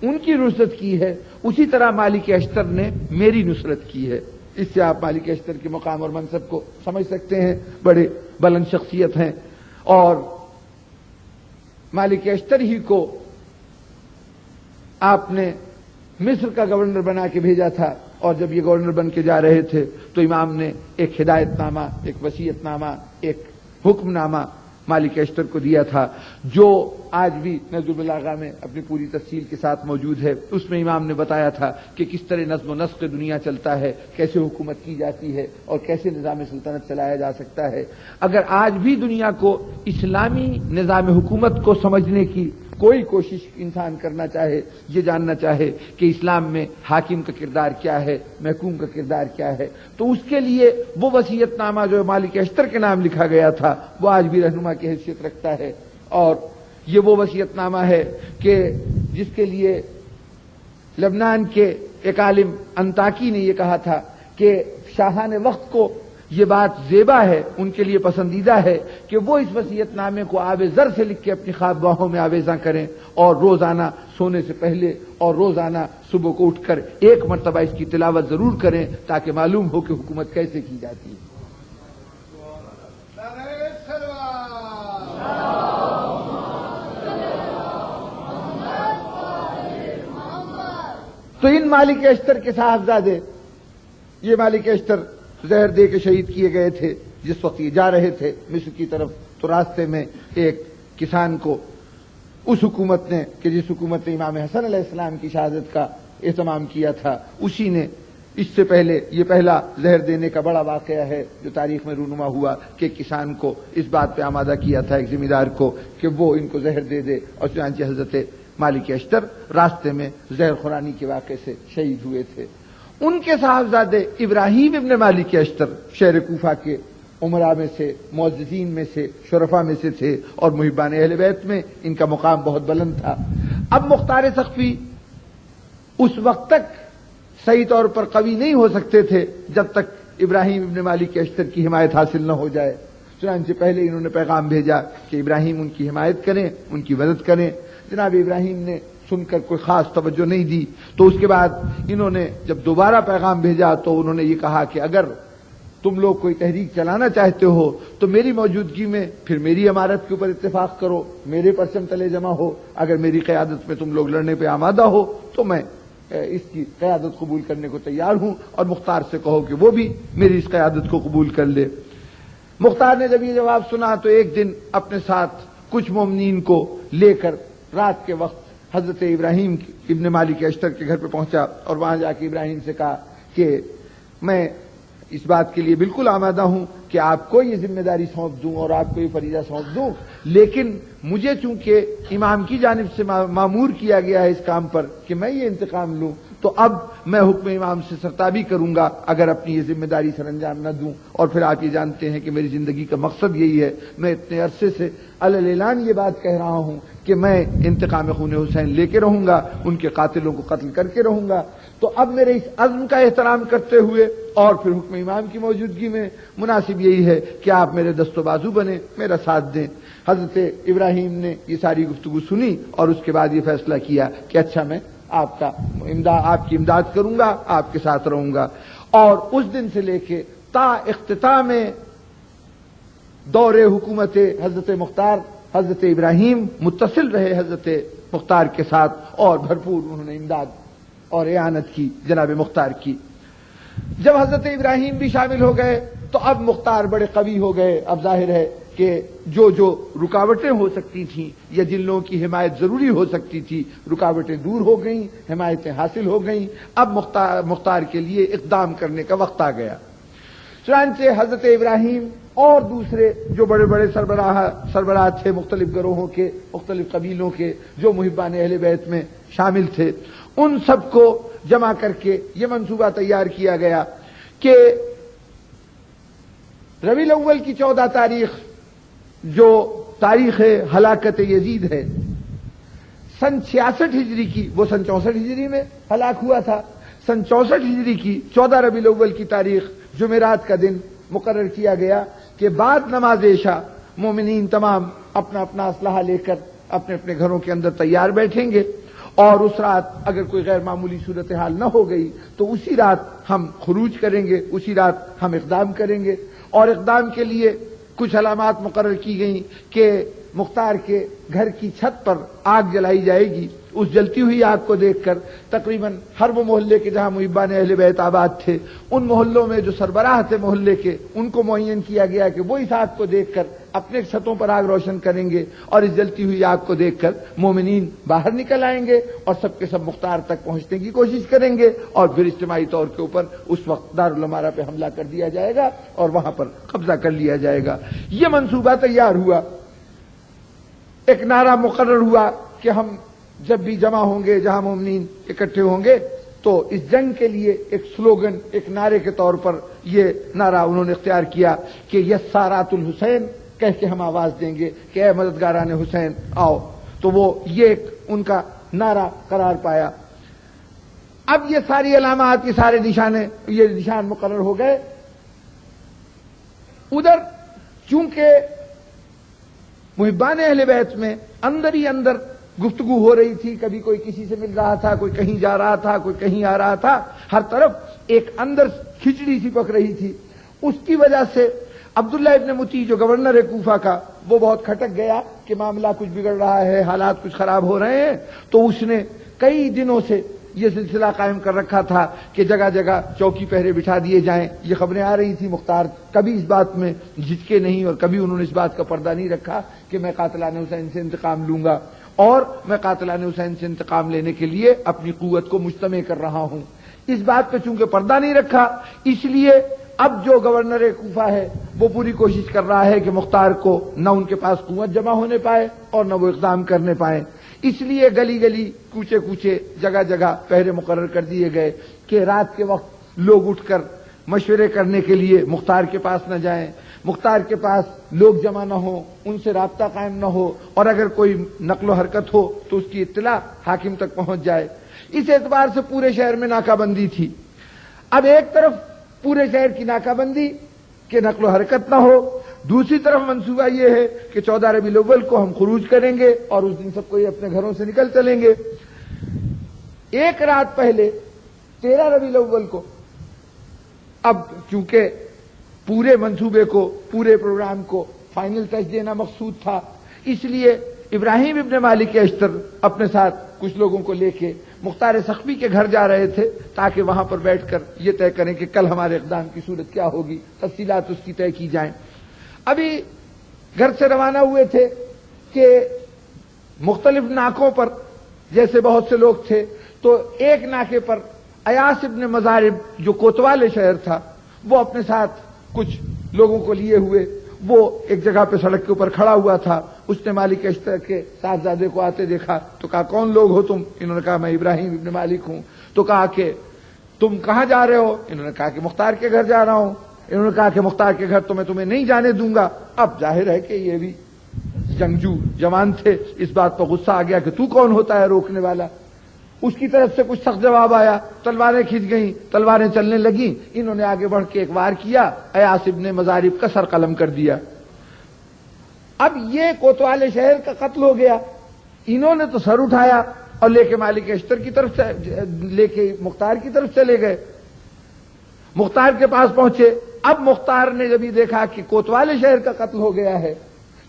ان کی نصرت کی ہے، اسی طرح مالک اشتر نے میری نصرت کی ہے۔ اس سے آپ مالک اشتر کے مقام اور منصب کو سمجھ سکتے ہیں، بڑے بلند شخصیت ہیں۔ اور مالک اشتر ہی کو آپ نے مصر کا گورنر بنا کے بھیجا تھا، اور جب یہ گورنر بن کے جا رہے تھے تو امام نے ایک ہدایت نامہ، ایک وصیت نامہ، ایک حکم نامہ مالک اشتر کو دیا تھا، جو آج بھی نہج البلاغہ میں اپنی پوری تفصیل کے ساتھ موجود ہے۔ اس میں امام نے بتایا تھا کہ کس طرح نظم و نسق دنیا چلتا ہے، کیسے حکومت کی جاتی ہے اور کیسے نظام سلطنت چلایا جا سکتا ہے۔ اگر آج بھی دنیا کو اسلامی نظام حکومت کو سمجھنے کی کوئی کوشش انسان کرنا چاہے، یہ جاننا چاہے کہ اسلام میں حاکم کا کردار کیا ہے، محکوم کا کردار کیا ہے، تو اس کے لیے وہ وصیت نامہ جو مالک اشتر کے نام لکھا گیا تھا وہ آج بھی رہنما کی حیثیت رکھتا ہے۔ اور یہ وہ وصیت نامہ ہے کہ جس کے لیے لبنان کے ایک عالم انطاکی نے یہ کہا تھا کہ شاہان وقت کو یہ بات زیبا ہے، ان کے لیے پسندیدہ ہے کہ وہ اس وصیت نامے کو آب زر سے لکھ کے اپنی خواب گاہوں میں آویزاں کریں اور روزانہ سونے سے پہلے اور روزانہ صبح کو اٹھ کر ایک مرتبہ اس کی تلاوت ضرور کریں تاکہ معلوم ہو کہ حکومت کیسے کی جاتی ہے۔ تو ان مالک اشتر کے صاحبزادے، یہ مالک اشتر زہر دے کے شہید کیے گئے تھے جس وقت یہ جا رہے تھے مصر کی طرف، تو راستے میں ایک کسان کو اس حکومت نے کہ جس حکومت نے امام حسن علیہ السلام کی شہادت کا اہتمام کیا تھا، اسی نے اس سے پہلے یہ پہلا زہر دینے کا بڑا واقعہ ہے جو تاریخ میں رونما ہوا کہ کسان کو اس بات پہ آمادہ کیا تھا ایک ذمہ دار کو کہ وہ ان کو زہر دے دے، اور چنانچہ حضرت مالک اشتر راستے میں زہر خورانی کے واقعے سے شہید ہوئے تھے۔ ان کے صاحبزادے ابراہیم ابن مالک اشتر شہر کوفہ کے عمراء میں سے، معززین میں سے، شرفاء میں سے تھے اور محبان اہل بیت میں ان کا مقام بہت بلند تھا۔ اب مختار سقفی اس وقت تک صحیح طور پر قوی نہیں ہو سکتے تھے جب تک ابراہیم ابن مالک اشتر کی حمایت حاصل نہ ہو جائے، چنانچہ پہلے انہوں نے پیغام بھیجا کہ ابراہیم ان کی حمایت کریں، ان کی مدد کریں۔ جناب ابراہیم نے سن کر کوئی خاص توجہ نہیں دی، تو اس کے بعد انہوں نے جب دوبارہ پیغام بھیجا تو انہوں نے یہ کہا کہ اگر تم لوگ کوئی تحریک چلانا چاہتے ہو تو میری موجودگی میں پھر میری امارت کے اوپر اتفاق کرو، میرے پرچم تلے جمع ہو، اگر میری قیادت میں تم لوگ لڑنے پہ آمادہ ہو تو میں اس کی قیادت قبول کرنے کو تیار ہوں، اور مختار سے کہو کہ وہ بھی میری اس قیادت کو قبول کر لے۔ مختار نے جب یہ جواب سنا تو ایک دن اپنے ساتھ کچھ مومنین کو لے کر رات کے وقت حضرت ابراہیم ابن مالک اشتر کے گھر پہ پہنچا اور وہاں جا کے ابراہیم سے کہا کہ میں اس بات کے لیے بالکل آمادہ ہوں کہ آپ کو یہ ذمہ داری سونپ دوں اور آپ کو یہ فریضہ سونپ دوں، لیکن مجھے چونکہ امام کی جانب سے مامور کیا گیا ہے اس کام پر کہ میں یہ انتقام لوں، تو اب میں حکم امام سے سرتابی کروں گا اگر اپنی یہ ذمہ داری سر انجام نہ دوں۔ اور پھر آپ یہ جانتے ہیں کہ میری زندگی کا مقصد یہی ہے، میں اتنے عرصے سے اعلان یہ بات کہہ رہا ہوں کہ میں انتقام خون حسین لے کے رہوں گا، ان کے قاتلوں کو قتل کر کے رہوں گا، تو اب میرے اس عزم کا احترام کرتے ہوئے اور پھر حکم امام کی موجودگی میں مناسب یہی ہے کہ آپ میرے دست و بازو بنے، میرا ساتھ دیں۔ حضرت ابراہیم نے یہ ساری گفتگو سنی اور اس کے بعد یہ فیصلہ کیا کہ اچھا میں آپ کی امداد کروں گا، آپ کے ساتھ رہوں گا۔ اور اس دن سے لے کے تا اختتام دور حکومت حضرت مختار، حضرت ابراہیم متصل رہے حضرت مختار کے ساتھ اور بھرپور انہوں نے امداد اور اعانت کی جناب مختار کی۔ جب حضرت ابراہیم بھی شامل ہو گئے تو اب مختار بڑے قوی ہو گئے۔ اب ظاہر ہے کہ جو رکاوٹیں ہو سکتی تھیں یا جن لوگوں کی حمایت ضروری ہو سکتی تھی، رکاوٹیں دور ہو گئیں، حمایتیں حاصل ہو گئیں۔ اب مختار کے لیے اقدام کرنے کا وقت آ گیا۔ چنانچہ حضرت ابراہیم اور دوسرے جو بڑے بڑے سربراہ تھے مختلف گروہوں کے، مختلف قبیلوں کے، جو محبان اہل بیت میں شامل تھے، ان سب کو جمع کر کے یہ منصوبہ تیار کیا گیا کہ ربیع الاول کی 14 تاریخ جو تاریخ ہلاکت یزید ہے، سن 66 ہجری کی، وہ سن 64 ہجری میں ہلاک ہوا تھا، سن 64 ہجری کی 14 ربیع الاول کی تاریخ جمعرات کا دن مقرر کیا گیا کہ بعد نماز عشاء مومنین تمام اپنا اپنا اسلحہ لے کر اپنے اپنے گھروں کے اندر تیار بیٹھیں گے، اور اس رات اگر کوئی غیر معمولی صورتحال نہ ہو گئی تو اسی رات ہم خروج کریں گے، اسی رات ہم اقدام کریں گے۔ اور اقدام کے لیے کچھ علامات مقرر کی گئیں کہ مختار کے گھر کی چھت پر آگ جلائی جائے گی. اس جلتی ہوئی آگ کو دیکھ کر تقریباً ہر وہ محلے کے جہاں محبان اہل بیت آباد تھے ان محلوں میں جو سربراہ تھے محلے کے ان کو معین کیا گیا کہ وہ اس آگ کو دیکھ کر اپنے چھتوں پر آگ روشن کریں گے اور اس جلتی ہوئی آگ کو دیکھ کر مومنین باہر نکل آئیں گے اور سب کے سب مختار تک پہنچنے کی کوشش کریں گے اور پھر اجتماعی طور کے اوپر اس وقت دارالعمارہ پہ حملہ کر دیا جائے گا اور وہاں پر قبضہ کر لیا جائے گا. یہ منصوبہ تیار ہوا. ایک نعرہ مقرر ہوا کہ ہم جب بھی جمع ہوں گے جہاں مومنین اکٹھے ہوں گے تو اس جنگ کے لیے ایک سلوگن ایک نعرے کے طور پر یہ نعرہ انہوں نے اختیار کیا کہ یسارات الحسین کہہ کے ہم آواز دیں گے کہ اے مددگاران حسین آؤ. تو وہ یہ ایک ان کا نعرہ قرار پایا. اب یہ ساری علامات یہ سارے یہ نشان مقرر ہو گئے. ادھر چونکہ محبان اہل بیت میں اندر ہی اندر گفتگو ہو رہی تھی, کبھی کوئی کسی سے مل رہا تھا, کوئی کہیں جا رہا تھا, کوئی کہیں آ رہا تھا, ہر طرف ایک اندر کھچڑی سی پک رہی تھی. اس کی وجہ سے عبداللہ ابن مطیع جو گورنر ہے کوفہ کا وہ بہت کھٹک گیا کہ معاملہ کچھ بگڑ رہا ہے, حالات کچھ خراب ہو رہے ہیں. تو اس نے کئی دنوں سے یہ سلسلہ قائم کر رکھا تھا کہ جگہ جگہ چوکی پہرے بٹھا دیے جائیں. یہ خبریں آ رہی تھی. مختار کبھی اس بات میں جھجکے نہیں اور کبھی انہوں نے اس بات کا پردہ نہیں رکھا کہ میں قاتلان حسین سے انتقام لوں گا اور میں قاتلان حسین سے انتقام لینے کے لیے اپنی قوت کو مجتمع کر رہا ہوں. اس بات پہ چونکہ پردہ نہیں رکھا اس لیے اب جو گورنر کوفہ ہے وہ پوری کوشش کر رہا ہے کہ مختار کو نہ ان کے پاس قوت جمع ہونے پائے اور نہ وہ اقدام کرنے پائیں. اس لیے گلی گلی کوچے کوچے جگہ جگہ پہرے مقرر کر دیے گئے کہ رات کے وقت لوگ اٹھ کر مشورے کرنے کے لیے مختار کے پاس نہ جائیں, مختار کے پاس لوگ جمع نہ ہو, ان سے رابطہ قائم نہ ہو اور اگر کوئی نقل و حرکت ہو تو اس کی اطلاع حاکم تک پہنچ جائے. اس اعتبار سے پورے شہر میں ناکہ بندی تھی. اب ایک طرف پورے شہر کی ناکہ بندی کہ نقل و حرکت نہ ہو, دوسری طرف منصوبہ یہ ہے کہ 14 ربیع الاول کو ہم خروج کریں گے اور اس دن سب کو اپنے گھروں سے نکل چلیں گے. ایک رات پہلے 13 ربیع الاول کو اب چونکہ پورے منصوبے کو پورے پروگرام کو فائنل ٹچ دینا مقصود تھا اس لیے ابراہیم ابن مالک اشتر اپنے ساتھ کچھ لوگوں کو لے کے مختار سخفی کے گھر جا رہے تھے تاکہ وہاں پر بیٹھ کر یہ طے کریں کہ کل ہمارے اقدام کی صورت کیا ہوگی, تفصیلات اس کی طے کی جائیں. ابھی گھر سے روانہ ہوئے تھے کہ مختلف ناکوں پر جیسے بہت سے لوگ تھے تو ایک ناکے پر ایاس ابن مزارب جو کوتوال شہر تھا وہ اپنے ساتھ کچھ لوگوں کو لیے ہوئے وہ ایک جگہ پہ سڑک کے اوپر کھڑا ہوا تھا. اس نے مالک اشتر کے صاحبزادے کو آتے دیکھا تو کہا کون لوگ ہو تم؟ انہوں نے کہا میں ابراہیم ابن مالک ہوں. تو کہا کہ تم کہاں جا رہے ہو؟ انہوں نے کہا کہ مختار کے گھر جا رہا ہوں. انہوں نے کہا کہ مختار کے گھر تو میں تمہیں نہیں جانے دوں گا. اب ظاہر ہے کہ یہ بھی جنگجو جوان تھے, اس بات پر غصہ آ گیا کہ تو کون ہوتا ہے روکنے والا. اس کی طرف سے کچھ سخت جواب آیا, تلواریں کھینچ گئیں, تلواریں چلنے لگیں. انہوں نے آگے بڑھ کے ایک وار کیا, ایاس ابن مزارب کا سر قلم کر دیا. اب یہ کوتوال شہر کا قتل ہو گیا. انہوں نے تو سر اٹھایا اور لے کے مالک اشتر کی طرف سے لے کے مختار کی طرف چلے گئے. مختار کے پاس پہنچے. اب مختار نے جب یہ دیکھا کہ کوتوال شہر کا قتل ہو گیا ہے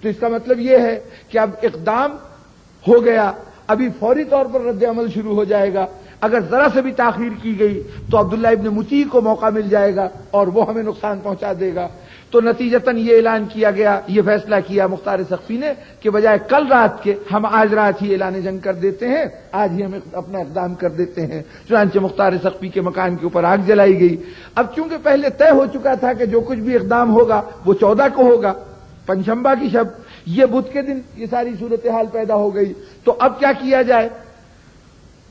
تو اس کا مطلب یہ ہے کہ اب اقدام ہو گیا, ابھی فوری طور پر رد عمل شروع ہو جائے گا. اگر ذرا سے بھی تاخیر کی گئی تو عبداللہ ابن مطیع کو موقع مل جائے گا اور وہ ہمیں نقصان پہنچا دے گا. تو نتیجتاً یہ اعلان کیا گیا, یہ فیصلہ کیا مختار سخفی نے کہ بجائے کل رات کے ہم آج رات ہی اعلان جنگ کر دیتے ہیں, آج ہی ہم اپنا اقدام کر دیتے ہیں. چنانچہ مختار سخفی کے مکان کے اوپر آگ جلائی گئی. اب چونکہ پہلے طے ہو چکا تھا کہ جو کچھ بھی اقدام ہوگا وہ 14 کو ہوگا, پنجشنبہ کی شب, یہ بدھ کے دن یہ ساری صورتحال پیدا ہو گئی. تو اب کیا کیا جائے؟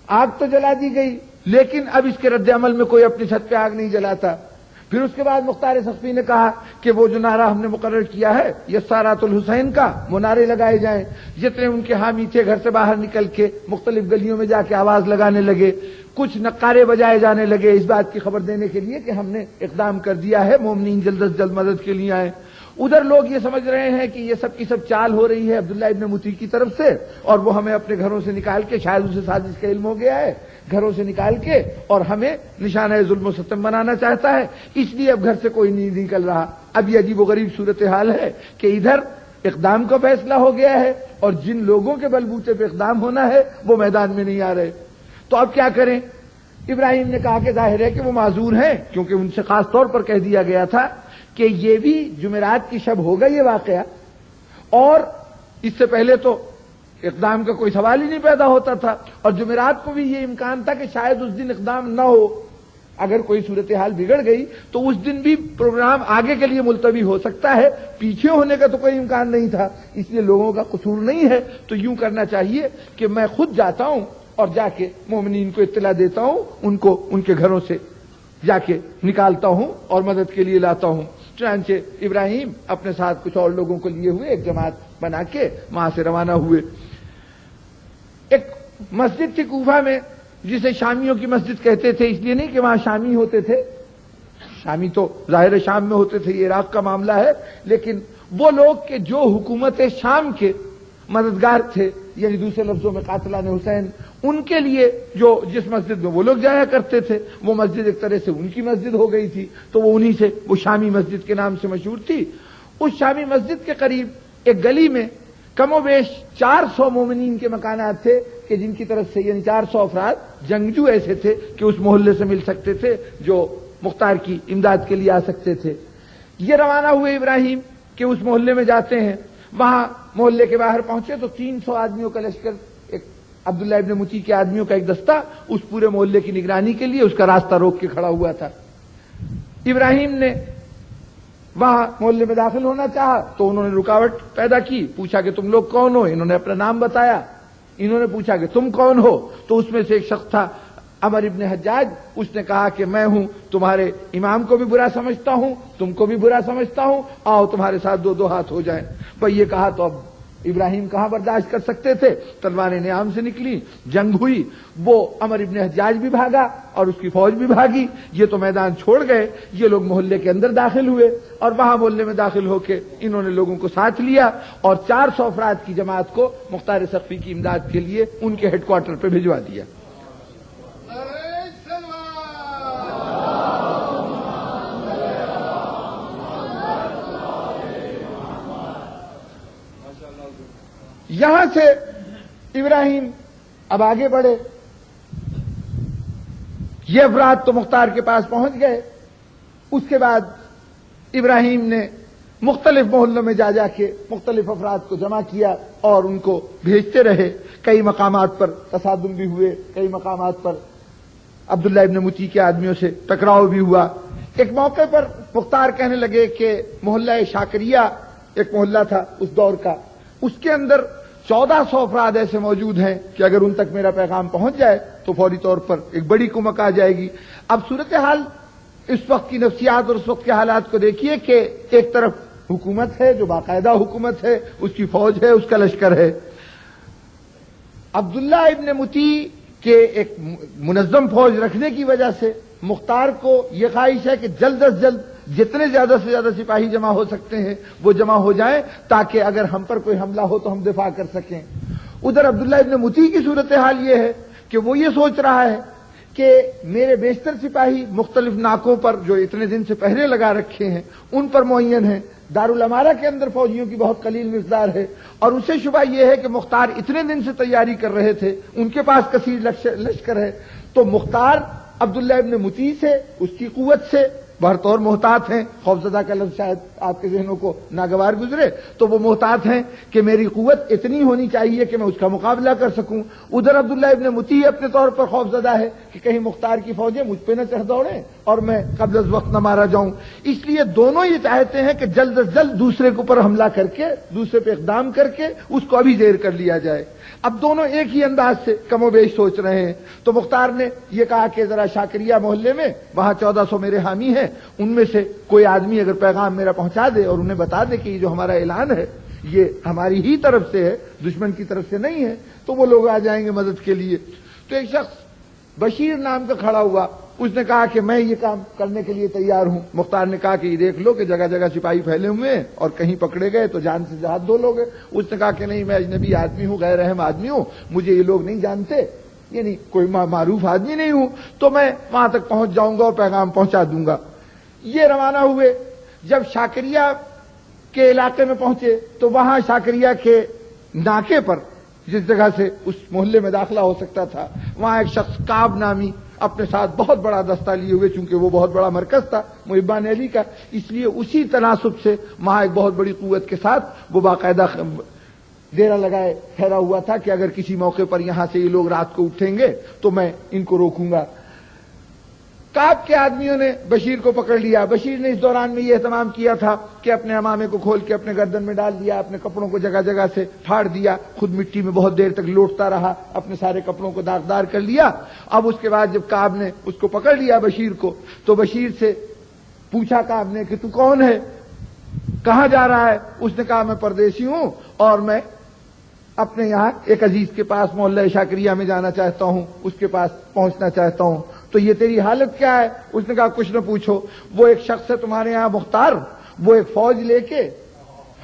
آگ تو جلا دی گئی لیکن اب اس کے رد عمل میں کوئی اپنی چھت پہ آگ نہیں جلاتا. پھر اس کے بعد مختار سخفی نے کہا کہ وہ جو نعرہ ہم نے مقرر کیا ہے یسارات الحسین کا, وہ نعرے لگائے جائیں. جتنے ان کے حامی تھے گھر سے باہر نکل کے مختلف گلیوں میں جا کے آواز لگانے لگے, کچھ نقارے بجائے جانے لگے اس بات کی خبر دینے کے لیے کہ ہم نے اقدام کر دیا ہے, مومنین جلد از جلد مدد کے لیے آئیں. ادھر لوگ یہ سمجھ رہے ہیں کہ یہ سب کی سب چال ہو رہی ہے عبداللہ ابن مطیع کی طرف سے اور وہ ہمیں اپنے گھروں سے نکال کے, شاید اسے سازش کا علم ہو گیا ہے, گھروں سے نکال کے اور ہمیں نشانہ ظلم و ستم بنانا چاہتا ہے, اس لیے اب گھر سے کوئی نہیں نکل رہا. اب یہ عجیب و غریب صورتحال ہے کہ ادھر اقدام کا فیصلہ ہو گیا ہے اور جن لوگوں کے بلبوتے پہ اقدام ہونا ہے وہ میدان میں نہیں آ رہے، تو اب کیا کریں؟ ابراہیم نے کہا کہ ظاہر ہے کہ وہ معذور ہیں، کیونکہ ان سے خاص طور پر کہہ دیا گیا تھا کہ یہ بھی جمعرات کی شب ہوگا یہ واقعہ، اور اس سے پہلے تو اقدام کا کوئی سوال ہی نہیں پیدا ہوتا تھا، اور جمعرات کو بھی یہ امکان تھا کہ شاید اس دن اقدام نہ ہو، اگر کوئی صورتحال بگڑ گئی تو اس دن بھی پروگرام آگے کے لیے ملتوی ہو سکتا ہے، پیچھے ہونے کا تو کوئی امکان نہیں تھا، اس لیے لوگوں کا قصور نہیں ہے۔ تو یوں کرنا چاہیے کہ میں خود جاتا ہوں اور جا کے مومنین کو اطلاع دیتا ہوں، ان کو ان کے گھروں سے جا کے نکالتا ہوں اور مدد کے لیے لاتا ہوں۔ چنانچہ ابراہیم اپنے ساتھ کچھ اور لوگوں کو لیے ہوئے ایک جماعت بنا کے وہاں سے روانہ ہوئے۔ ایک مسجد تھی کوفہ میں جسے شامیوں کی مسجد کہتے تھے، اس لیے نہیں کہ وہاں شامی ہوتے تھے، شامی تو ظاہر شام میں ہوتے تھے، یہ عراق کا معاملہ ہے، لیکن وہ لوگ کہ جو حکومت شام کے مددگار تھے، یعنی دوسرے لفظوں میں قاتلان حسین، ان کے لیے جو جس مسجد میں وہ لوگ جایا کرتے تھے وہ مسجد ایک طرح سے ان کی مسجد ہو گئی تھی، تو وہ انہی سے وہ شامی مسجد کے نام سے مشہور تھی۔ اس شامی مسجد کے قریب ایک گلی میں کم و بیش 400 مومنین کے مکانات تھے کہ جن کی طرف سے یعنی 400 افراد جنگجو ایسے تھے کہ اس محلے سے مل سکتے تھے، جو مختار کی امداد کے لیے آ سکتے تھے۔ یہ روانہ ہوئے ابراہیم کہ اس محلے میں جاتے ہیں، وہاں محلے کے باہر پہنچے تو 300 آدمیوں کا لشکر، ایک عبداللہ ابن متی کے آدمیوں کا ایک دستہ اس پورے محلے کی نگرانی کے لیے اس کا راستہ روک کے کھڑا ہوا تھا۔ ابراہیم نے وہاں محلے میں داخل ہونا چاہا تو انہوں نے رکاوٹ پیدا کی، پوچھا کہ تم لوگ کون ہو؟ انہوں نے اپنا نام بتایا، انہوں نے پوچھا کہ تم کون ہو؟ تو اس میں سے ایک شخص تھا عمر ابن حجاج، اس نے کہا کہ میں ہوں تمہارے امام کو بھی برا سمجھتا ہوں، تم کو بھی برا سمجھتا ہوں، آؤ تمہارے ساتھ دو دو ہاتھ ہو جائیں۔ بھئی یہ کہا تو اب ابراہیم کہاں برداشت کر سکتے تھے، تلواریں نیام سے نکلی، جنگ ہوئی، وہ عمر ابن حجاج بھی بھاگا اور اس کی فوج بھی بھاگی، یہ تو میدان چھوڑ گئے، یہ لوگ محلے کے اندر داخل ہوئے اور وہاں محلے میں داخل ہو کے انہوں نے لوگوں کو ساتھ لیا اور 400 افراد کی جماعت کو مختار سقفی کی امداد کے لیے ان کے ہیڈ کوارٹر پہ بھجوا دیا۔ یہاں سے ابراہیم اب آگے بڑھے، یہ افراد تو مختار کے پاس پہنچ گئے، اس کے بعد ابراہیم نے مختلف محلوں میں جا جا کے مختلف افراد کو جمع کیا اور ان کو بھیجتے رہے۔ کئی مقامات پر تصادم بھی ہوئے، کئی مقامات پر عبداللہ ابن متی کے آدمیوں سے ٹکراؤ بھی ہوا۔ ایک موقع پر مختار کہنے لگے کہ محلہ شاکریہ ایک محلہ تھا اس دور کا، اس کے اندر 1400 افراد ایسے موجود ہیں کہ اگر ان تک میرا پیغام پہنچ جائے تو فوری طور پر ایک بڑی کمک آ جائے گی۔ اب صورتحال اس وقت کی نفسیات اور اس وقت کے حالات کو دیکھیے کہ ایک طرف حکومت ہے جو باقاعدہ حکومت ہے، اس کی فوج ہے، اس کا لشکر ہے۔ عبداللہ ابن متی کے ایک منظم فوج رکھنے کی وجہ سے مختار کو یہ خواہش ہے کہ جلد از جلد جتنے زیادہ سے زیادہ سپاہی جمع ہو سکتے ہیں وہ جمع ہو جائیں تاکہ اگر ہم پر کوئی حملہ ہو تو ہم دفاع کر سکیں۔ ادھر عبداللہ ابن متی کی صورتحال یہ ہے کہ وہ یہ سوچ رہا ہے کہ میرے بیشتر سپاہی مختلف ناکوں پر جو اتنے دن سے پہرے لگا رکھے ہیں ان پر معین ہیں، دارالامارہ کے اندر فوجیوں کی بہت قلیل مقدار ہے، اور اسے شبہ یہ ہے کہ مختار اتنے دن سے تیاری کر رہے تھے، ان کے پاس کثیر لشکر ہے، تو مختار عبداللہ ابن متی سے اس کی قوت سے بہرطور محتاط ہیں، خوفزدہ کا لفظ شاید آپ کے ذہنوں کو ناگوار گزرے، تو وہ محتاط ہیں کہ میری قوت اتنی ہونی چاہیے کہ میں اس کا مقابلہ کر سکوں۔ ادھر عبداللہ ابن متی اپنے طور پر خوفزدہ ہے کہ کہیں مختار کی فوجیں مجھ پہ نہ چڑھ دوڑیں اور میں قبل از وقت نہ مارا جاؤں، اس لیے دونوں یہ چاہتے ہیں کہ جلد از جلد دوسرے کے اوپر حملہ کر کے، دوسرے پہ اقدام کر کے اس کو ابھی زیر کر لیا جائے۔ اب دونوں ایک ہی انداز سے کم و بیش سوچ رہے ہیں، تو مختار نے یہ کہا کہ ذرا شاکریہ محلے میں وہاں 1400 میرے حامی ہیں، ان میں سے کوئی آدمی اگر پیغام میرا پہنچا دے اور انہیں بتا دے کہ یہ جو ہمارا اعلان ہے یہ ہماری ہی طرف سے ہے، دشمن کی طرف سے نہیں ہے، تو وہ لوگ آ جائیں گے مدد کے لیے۔ تو ایک شخص بشیر نام کا کھڑا ہوا، اس نے کہا کہ میں یہ کام کرنے کے لیے تیار ہوں۔ مختار نے کہا کہ یہ دیکھ لو کہ جگہ جگہ سپاہی پھیلے ہوئے ہیں اور کہیں پکڑے گئے تو جان سے ہاتھ دھو لو گے۔ اس نے کہا کہ نہیں، میں اجنبی آدمی ہوں، غیر رحم آدمی ہوں، مجھے یہ لوگ نہیں جانتے، یعنی کوئی معروف آدمی نہیں ہوں، تو میں وہاں تک پہنچ جاؤں گا اور پیغام پہنچا دوں گا۔ یہ روانہ ہوئے۔ جب شاکریہ کے علاقے میں پہنچے تو وہاں شاکریہ کے ناکے پر جس جگہ سے اس محلے میں داخلہ ہو سکتا تھا وہاں ایک شخص کعب نامی اپنے ساتھ بہت بڑا دستہ لیے ہوئے، چونکہ وہ بہت بڑا مرکز تھا محبان علی کا، اس لیے اسی تناسب سے وہاں ایک بہت بڑی قوت کے ساتھ وہ باقاعدہ ڈیرا لگائے ٹھہرا ہوا تھا کہ اگر کسی موقع پر یہاں سے یہ لوگ رات کو اٹھیں گے تو میں ان کو روکوں گا۔ کعب کے آدمیوں نے بشیر کو پکڑ لیا۔ بشیر نے اس دوران میں یہ اہتمام کیا تھا کہ اپنے عمامے کو کھول کے اپنے گردن میں ڈال دیا، اپنے کپڑوں کو جگہ جگہ سے پھاڑ دیا، خود مٹی میں بہت دیر تک لوٹتا رہا، اپنے سارے کپڑوں کو داغدار کر لیا۔ اب اس کے بعد جب کعب نے اس کو پکڑ لیا بشیر کو، تو بشیر سے پوچھا کعب نے کہ تو کون ہے، کہاں جا رہا ہے؟ اس نے کہا میں پردیسی ہوں اور میں اپنے یہاں ایک عزیز کے پاس محلہ شاکریہ میں جانا چاہتا ہوں، اس کے پاس پہنچنا چاہتا ہوں۔ تو یہ تیری حالت کیا ہے؟ اس نے کہا کچھ نہ پوچھو، وہ ایک شخص ہے تمہارے یہاں مختار، وہ ایک فوج لے کے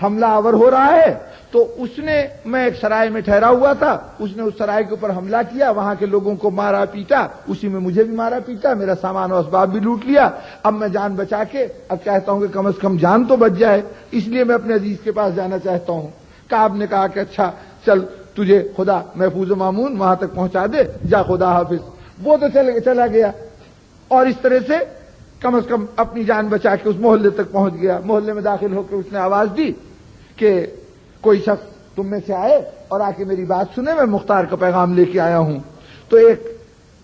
حملہ آور ہو رہا ہے، تو اس نے، میں ایک سرائے میں ٹھہرا ہوا تھا، اس نے اس سرائے کے اوپر حملہ کیا، وہاں کے لوگوں کو مارا پیٹا، اسی میں مجھے بھی مارا پیٹا، میرا سامان و اسباب بھی لوٹ لیا۔ اب میں جان بچا کے اب چاہتا ہوں کہ کم از کم جان تو بچ جائے، اس لیے میں اپنے عزیز کے پاس جانا چاہتا ہوں۔ کعب نے کہا کہ اچھا چل، تجھے خدا محفوظ و مامون وہاں تک پہنچا دے، جا خدا حافظ۔ وہ تو چلا گیا اور اس طرح سے کم از کم اپنی جان بچا کے اس محلے تک پہنچ گیا۔ محلے میں داخل ہو کے اس نے آواز دی کہ کوئی شخص تم میں سے آئے اور آ کے میری بات سنے، میں مختار کا پیغام لے کے آیا ہوں۔ تو ایک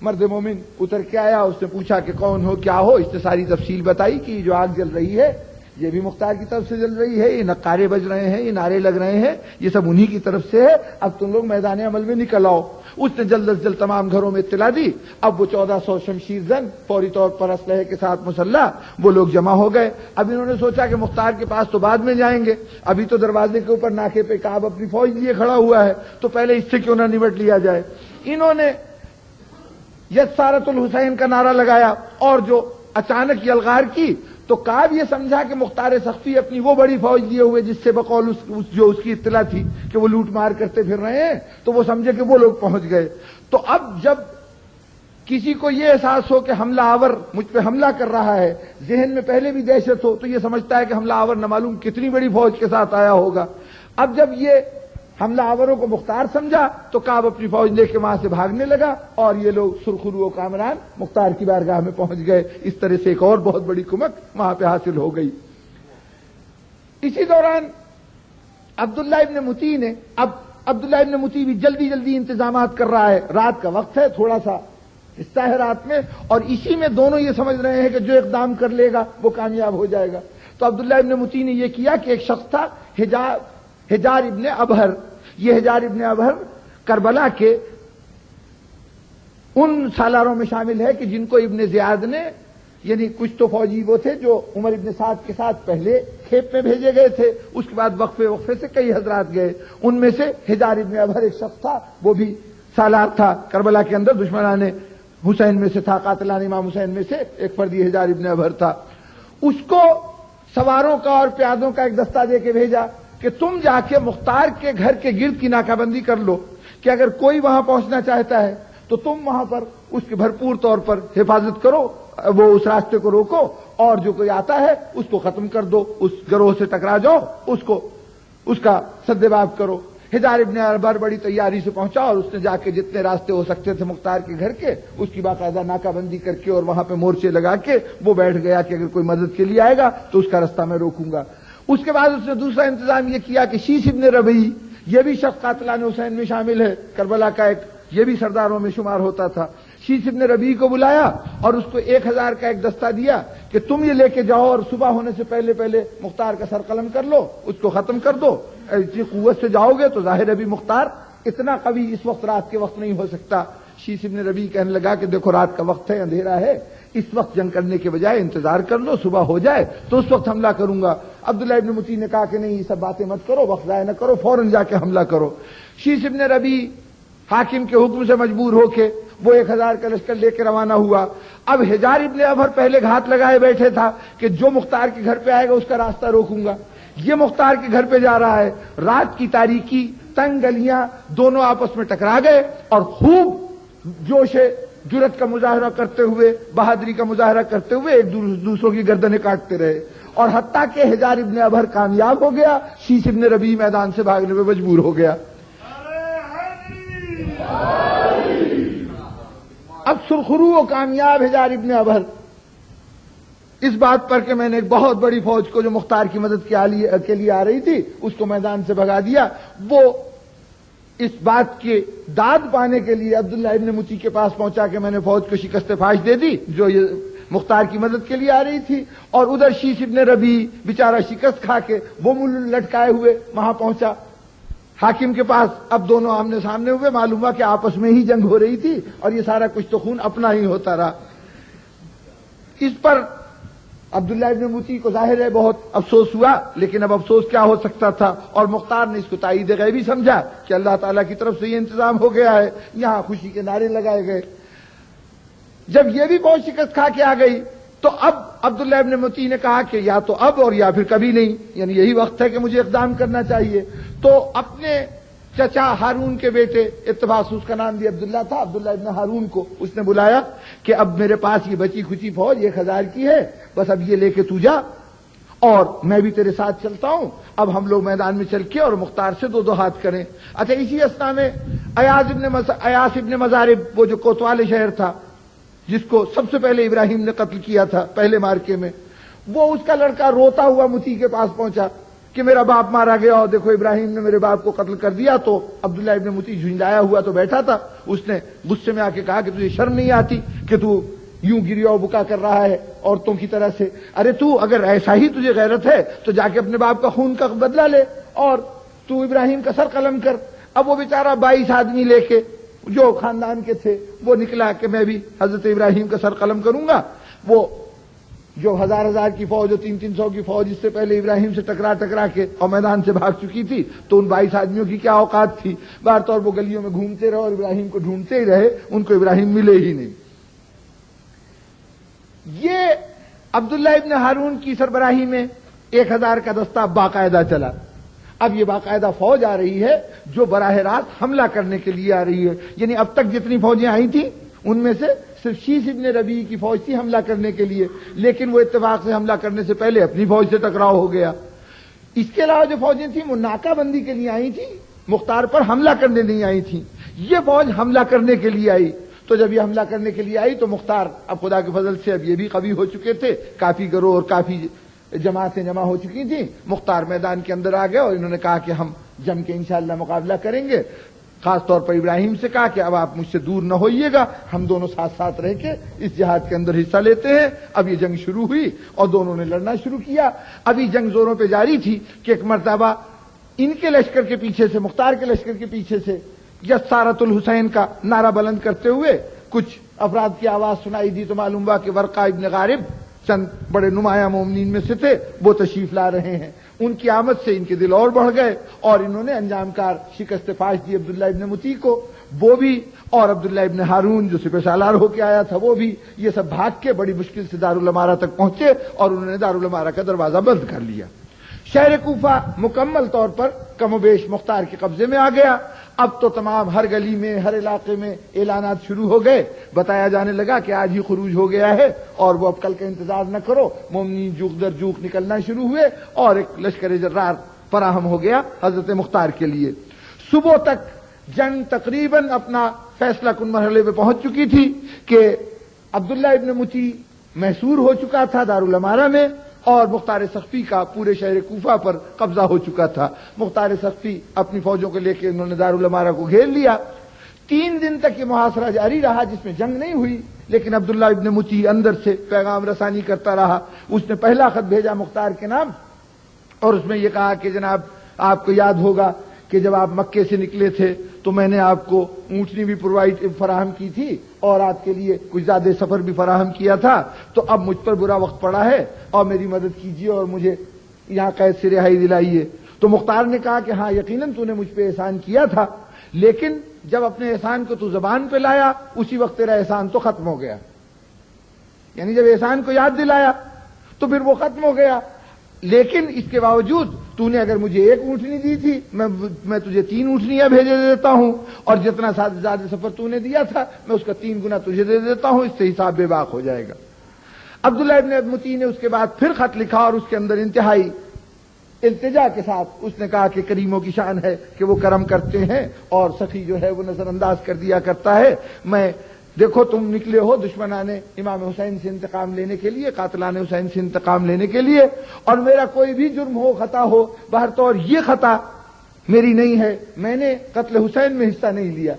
مرد مومن اتر کے آیا، اس نے پوچھا کہ کون ہو، کیا ہو؟ اس نے ساری تفصیل بتائی کہ یہ جو آگ جل رہی ہے یہ بھی مختار کی طرف سے جل رہی ہے، یہ نقارے بج رہے ہیں، یہ نعرے لگ رہے ہیں، یہ سب انہی کی طرف سے ہے، اب تم لوگ میدان عمل میں نکل آؤ۔ اس نے جلد از جلد تمام گھروں میں اطلاع دی۔ اب وہ 1400 شمشیر زن فوری طور پر اسلحے کے ساتھ مسلح وہ لوگ جمع ہو گئے۔ اب انہوں نے سوچا کہ مختار کے پاس تو بعد میں جائیں گے، ابھی تو دروازے کے اوپر ناکے پہ کعب اپنی فوج لیے کھڑا ہوا ہے، تو پہلے اس سے کیوں نہ نمٹ لیا جائے۔ انہوں نے یسارت الحسین کا نعرہ لگایا اور جو اچانک یلغار کی، تو کعب یہ سمجھا کہ مختار سخفی اپنی وہ بڑی فوج لیے ہوئے جس سے بقول جو اس کی اطلاع تھی کہ وہ لوٹ مار کرتے پھر رہے ہیں، تو وہ سمجھے کہ وہ لوگ پہنچ گئے۔ تو اب جب کسی کو یہ احساس ہو کہ حملہ آور مجھ پہ حملہ کر رہا ہے، ذہن میں پہلے بھی دہشت ہو، تو یہ سمجھتا ہے کہ حملہ آور نہ معلوم کتنی بڑی فوج کے ساتھ آیا ہوگا۔ اب جب یہ حملہ آوروں کو مختار سمجھا تو کعب اپنی فوج لے کے وہاں سے بھاگنے لگا اور یہ لوگ سرخرو و کامران مختار کی بارگاہ میں پہنچ گئے۔ اس طرح سے ایک اور بہت بڑی کمک وہاں پہ حاصل ہو گئی۔ اسی دوران عبداللہ ابن مطیع نے، اب عبداللہ ابن مطیع بھی جلدی جلدی انتظامات کر رہا ہے، رات کا وقت ہے، تھوڑا سا حصہ ہے رات میں، اور اسی میں دونوں یہ سمجھ رہے ہیں کہ جو اقدام کر لے گا وہ کامیاب ہو جائے گا۔ تو عبداللہ ابن مطیع نے یہ کیا کہ ایک شخص تھا حجار ابن ابہر، یہ حجار ابن ابہر کربلا کے ان سالاروں میں شامل ہے کہ جن کو ابن زیاد نے، یعنی کچھ تو فوجی وہ تھے جو عمر ابن سعد کے ساتھ پہلے کھیپ میں بھیجے گئے تھے، اس کے بعد وقفے سے کئی حضرات گئے، ان میں سے حجار ابن ابہر ایک شخص تھا، وہ بھی سالار تھا کربلا کے اندر، دشمنان حسین میں سے تھا، قاتلان امام حسین میں سے ایک فردی حجار ابن ابہر تھا۔ اس کو سواروں کا اور پیادوں کا ایک دستہ دے کے بھیجا کہ تم جا کے مختار کے گھر کے گرد کی ناکہ بندی کر لو کہ اگر کوئی وہاں پہنچنا چاہتا ہے تو تم وہاں پر اس کے بھرپور طور پر حفاظت کرو، وہ اس راستے کو روکو، اور جو کوئی آتا ہے اس کو ختم کر دو، اس گروہ سے ٹکرا جاؤ، اس کا سدباب کرو۔ حجار ابن ابہر بڑی تیاری سے پہنچا اور اس نے جا کے جتنے راستے ہو سکتے تھے مختار کے گھر کے اس کی باقاعدہ ناکہ بندی کر کے اور وہاں پہ مورچے لگا کے وہ بیٹھ گیا کہ اگر کوئی مدد کے لیے آئے گا تو اس کا رستہ میں روکوں گا۔ اس کے بعد اس نے دوسرا انتظام یہ کیا کہ شیش ابن ربیع، یہ بھی شخص قاتلان حسین میں شامل ہے، کربلا کا ایک، یہ بھی سرداروں میں شمار ہوتا تھا۔ شیش ابن ربیع کو بلایا اور اس کو 1000 کا ایک دستہ دیا کہ تم یہ لے کے جاؤ اور صبح ہونے سے پہلے پہلے مختار کا سر قلم کر لو، اس کو ختم کر دو۔ ایسی قوت سے جاؤ گے تو ظاہر ابھی مختار اتنا قوی اس وقت رات کے وقت نہیں ہو سکتا۔ شیش ابن ربیع کہنے لگا کہ دیکھو رات کا وقت ہے، اندھیرا ہے، اس وقت جنگ کرنے کے بجائے انتظار کر لو، صبح ہو جائے تو اس وقت حملہ کروں گا۔ عبداللہ ابن مطیع نے کہا کہ نہیں، یہ سب باتیں مت کرو، وقت ضائع نہ کرو، فوراً جا کے حملہ کرو۔ شیش ابن ربیع حاکم کے حکم سے مجبور ہو کے وہ 1000 کا لشکر لے کے روانہ ہوا۔ اب حجار ابن ابہر پہلے گھات لگائے بیٹھے تھا کہ جو مختار کے گھر پہ آئے گا اس کا راستہ روکوں گا۔ یہ مختار کے گھر پہ جا رہا ہے، رات کی تاریکی، تنگ گلیاں، دونوں آپس میں ٹکرا گئے اور خوب جوش جرت کا مظاہرہ کرتے ہوئے، بہادری کا مظاہرہ کرتے ہوئے ایک دوسروں کی گردنیں کاٹتے رہے اور حتیٰ کہ حجار ابن ابہر کامیاب ہو گیا، شیش ابن ربیع میدان سے بھاگنے میں مجبور ہو گیا۔ اب سرخرو و کامیاب حجار ابن ابہر اس بات پر کہ میں نے ایک بہت بڑی فوج کو جو مختار کی مدد کے لیے آ رہی تھی اس کو میدان سے بھگا دیا، وہ اس بات کے داد پانے کے لیے عبداللہ ابن مطیع کے پاس پہنچا کہ میں نے فوج کو شکست فاش دے دی جو یہ مختار کی مدد کے لیے آ رہی تھی، اور ادھر شیش ابن ربیع بیچارہ شکست کھا کے وہ منہ لٹکائے ہوئے وہاں پہنچا حاکم کے پاس۔ اب دونوں آمنے سامنے ہوئے، معلوم ہوا کہ آپس میں ہی جنگ ہو رہی تھی اور یہ سارا کچھ تو خون اپنا ہی ہوتا رہا۔ اس پر عبداللہ ابن مطیع کو ظاہر ہے بہت افسوس ہوا، لیکن اب افسوس کیا ہو سکتا تھا، اور مختار نے اس کو تائید غیبی سمجھا کہ اللہ تعالیٰ کی طرف سے یہ انتظام ہو گیا ہے، یہاں خوشی کے نعرے لگائے گئے۔ جب یہ بھی بہت شکست کھا کے آ گئی تو اب عبداللہ ابن مطیع نے کہا کہ یا تو اب اور یا پھر کبھی نہیں، یعنی یہی وقت ہے کہ مجھے اقدام کرنا چاہیے۔ تو اپنے چچا ہارون کے بیٹے، اتفاق سے اس کا نام بھی عبداللہ تھا، عبداللہ ابن ہارون کو اس نے بلایا کہ اب میرے پاس یہ بچی کھچی فوج 1000 کی ہے، بس اب یہ لے کے تو جا اور میں بھی تیرے ساتھ چلتا ہوں، اب ہم لوگ میدان میں چل کے اور مختار سے دو ہاتھ کریں۔ اچھا، اسی اسنا میں ایاس ابن مزارب، وہ جو کوتوال شہر تھا جس کو سب سے پہلے ابراہیم نے قتل کیا تھا پہلے مارکے میں، وہ اس کا لڑکا روتا ہوا مطیع کے پاس پہنچا کہ میرا باپ مارا گیا اور دیکھو ابراہیم نے میرے باپ کو قتل کر دیا۔ تو عبداللہ ابن مطیع جھنجھایا ہوا تو بیٹھا تھا، اس نے غصے میں آ کے کہا کہ تجھے شرم نہیں آتی کہ تو یوں گریا بکا کر رہا ہے عورتوں کی طرح سے؟ ارے تو اگر ایسا ہی تجھے غیرت ہے تو جا کے اپنے باپ کا خون کا بدلہ لے اور تو ابراہیم کا سر قلم کر۔ اب وہ بیچارہ 22 آدمی لے کے جو خاندان کے تھے وہ نکلا کہ میں بھی حضرت ابراہیم کا سر قلم کروں گا۔ وہ جو 1000 کی فوج اور 300 کی فوج اس سے پہلے ابراہیم سے ٹکرا کے اور میدان سے بھاگ چکی تھی، تو ان 22 آدمیوں کی کیا اوقات تھی؟ بار طور وہ گلیوں میں گھومتے رہے اور ابراہیم کو ڈھونڈتے ہی رہے، ان کو ابراہیم ملے ہی نہیں۔ یہ عبداللہ ابن ہارون کی سربراہی میں 1000 کا دستہ باقاعدہ چلا۔ اب یہ باقاعدہ فوج آ رہی ہے جو براہ راست حملہ کرنے کے لیے آ رہی ہے، یعنی اب تک جتنی فوجیں آئی تھیں ان میں سے صرف شیش ابن ربیع کی فوج تھی حملہ کرنے کے لیے، لیکن وہ اتفاق سے حملہ کرنے سے پہلے اپنی فوج سے ٹکراؤ ہو گیا۔ اس کے علاوہ جو فوجیں تھیں وہ ناکہ بندی کے لیے آئی تھیں، مختار پر حملہ کرنے نہیں آئی تھیں۔ یہ فوج حملہ کرنے کے لیے آئی، تو جب یہ حملہ کرنے کے لیے آئی تو مختار اب خدا کے فضل سے اب یہ بھی قوی ہو چکے تھے، کافی گروہ اور کافی جماعتیں جمع ہو چکی تھیں۔ مختار میدان کے اندر آ گئے اور انہوں نے کہا کہ ہم جم کے انشاءاللہ مقابلہ کریں گے۔ خاص طور پر ابراہیم سے کہا کہ اب آپ مجھ سے دور نہ ہوئیے گا، ہم دونوں ساتھ ساتھ رہ کے اس جہاد کے اندر حصہ لیتے ہیں۔ اب یہ جنگ شروع ہوئی اور دونوں نے لڑنا شروع کیا۔ ابھی جنگ زوروں پہ جاری تھی کہ ایک مرتبہ ان کے لشکر کے پیچھے سے، مختار کے لشکر کے پیچھے سے یسارۃ الحسین کا نعرہ بلند کرتے ہوئے کچھ افراد کی آواز سنائی دی، تو معلوم ہوا کہ ورقہ ابن غارب چند بڑے نمایاں مومنین میں سے تھے، وہ تشریف لا رہے ہیں۔ ان کی آمد سے ان کے دل اور بڑھ گئے اور انہوں نے انجام کار شکست فاش دی عبداللہ ابن مطیع کو، وہ بھی، اور عبداللہ ابن ہارون جو سپہ سالار ہو کے آیا تھا وہ بھی۔ یہ سب بھاگ کے بڑی مشکل سے دارالامارہ تک پہنچے اور انہوں نے دارالامارہ کا دروازہ بند کر لیا۔ شہر کوفہ مکمل طور پر کم و بیش مختار کے قبضے میں آ گیا۔ اب تو تمام ہر گلی میں، ہر علاقے میں اعلانات شروع ہو گئے، بتایا جانے لگا کہ آج ہی خروج ہو گیا ہے اور وہ اب کل کا انتظار نہ کرو۔ مومنین جوق در جوق نکلنا شروع ہوئے اور ایک لشکر جرار فراہم ہو گیا حضرت مختار کے لیے۔ صبح تک جنگ تقریباً اپنا فیصلہ کن مرحلے پہ پہنچ چکی تھی کہ عبداللہ ابن مطیع محصور ہو چکا تھا دارالامارہ میں اور مختار سقفی کا پورے شہر کوفہ پر قبضہ ہو چکا تھا۔ مختار سقفی اپنی فوجوں کو لے کے انہوں نے دارالامارہ کو گھیر لیا۔ 3 دن تک یہ محاصرہ جاری رہا جس میں جنگ نہیں ہوئی، لیکن عبداللہ ابن مطیع اندر سے پیغام رسانی کرتا رہا۔ اس نے پہلا خط بھیجا مختار کے نام اور اس میں یہ کہا کہ جناب آپ کو یاد ہوگا کہ جب آپ مکے سے نکلے تھے تو میں نے آپ کو اونٹنی بھی فراہم کی تھی اور آپ کے لیے کچھ زیادہ سفر بھی فراہم کیا تھا، تو اب مجھ پر برا وقت پڑا ہے اور میری مدد کیجیے اور مجھے یہاں قید سے رہائی دلائیے۔ تو مختار نے کہا کہ ہاں یقیناً تو نے مجھ پہ احسان کیا تھا، لیکن جب اپنے احسان کو تو زبان پہ لایا اسی وقت تیرا احسان تو ختم ہو گیا، یعنی جب احسان کو یاد دلایا تو پھر وہ ختم ہو گیا۔ لیکن اس کے باوجود تو نے اگر مجھے 1 اونٹنی دی تھی، میں تجھے 3 اونٹنیاں بھیجے دیتا ہوں، اور جتنا زیادہ سفر تو نے دیا تھا میں اس کا 3 گنا تجھے دے دیتا ہوں، اس سے حساب بے باک ہو جائے گا۔ عبداللہ ابن متی نے اس کے بعد پھر خط لکھا اور اس کے اندر انتہائی التجا کے ساتھ اس نے کہا کہ کریموں کی شان ہے کہ وہ کرم کرتے ہیں اور سخی جو ہے وہ نظر انداز کر دیا کرتا ہے. میں دیکھو تم نکلے ہو دشمنان امام حسین سے انتقام لینے کے لیے، قاتلان حسین سے انتقام لینے کے لیے، اور میرا کوئی بھی جرم ہو، خطا ہو، بہر طور یہ خطا میری نہیں ہے، میں نے قتل حسین میں حصہ نہیں لیا،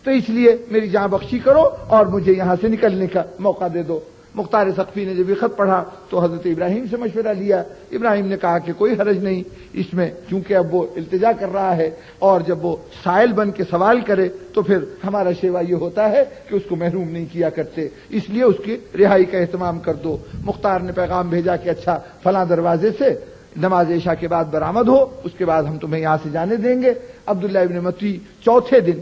تو اس لیے میری جاں بخشی کرو اور مجھے یہاں سے نکلنے کا موقع دے دو. مختار سقفی نے جب یہ خط پڑھا تو حضرت ابراہیم سے مشورہ لیا. ابراہیم نے کہا کہ کوئی حرج نہیں اس میں، چونکہ اب وہ التجا کر رہا ہے اور جب وہ سائل بن کے سوال کرے تو پھر ہمارا شیوا یہ ہوتا ہے کہ اس کو محروم نہیں کیا کرتے، اس لیے اس کی رہائی کا اہتمام کر دو. مختار نے پیغام بھیجا کہ اچھا فلاں دروازے سے نماز عشاء کے بعد برآمد ہو، اس کے بعد ہم تمہیں یہاں سے جانے دیں گے. عبداللہ ابن متی چوتھے دن،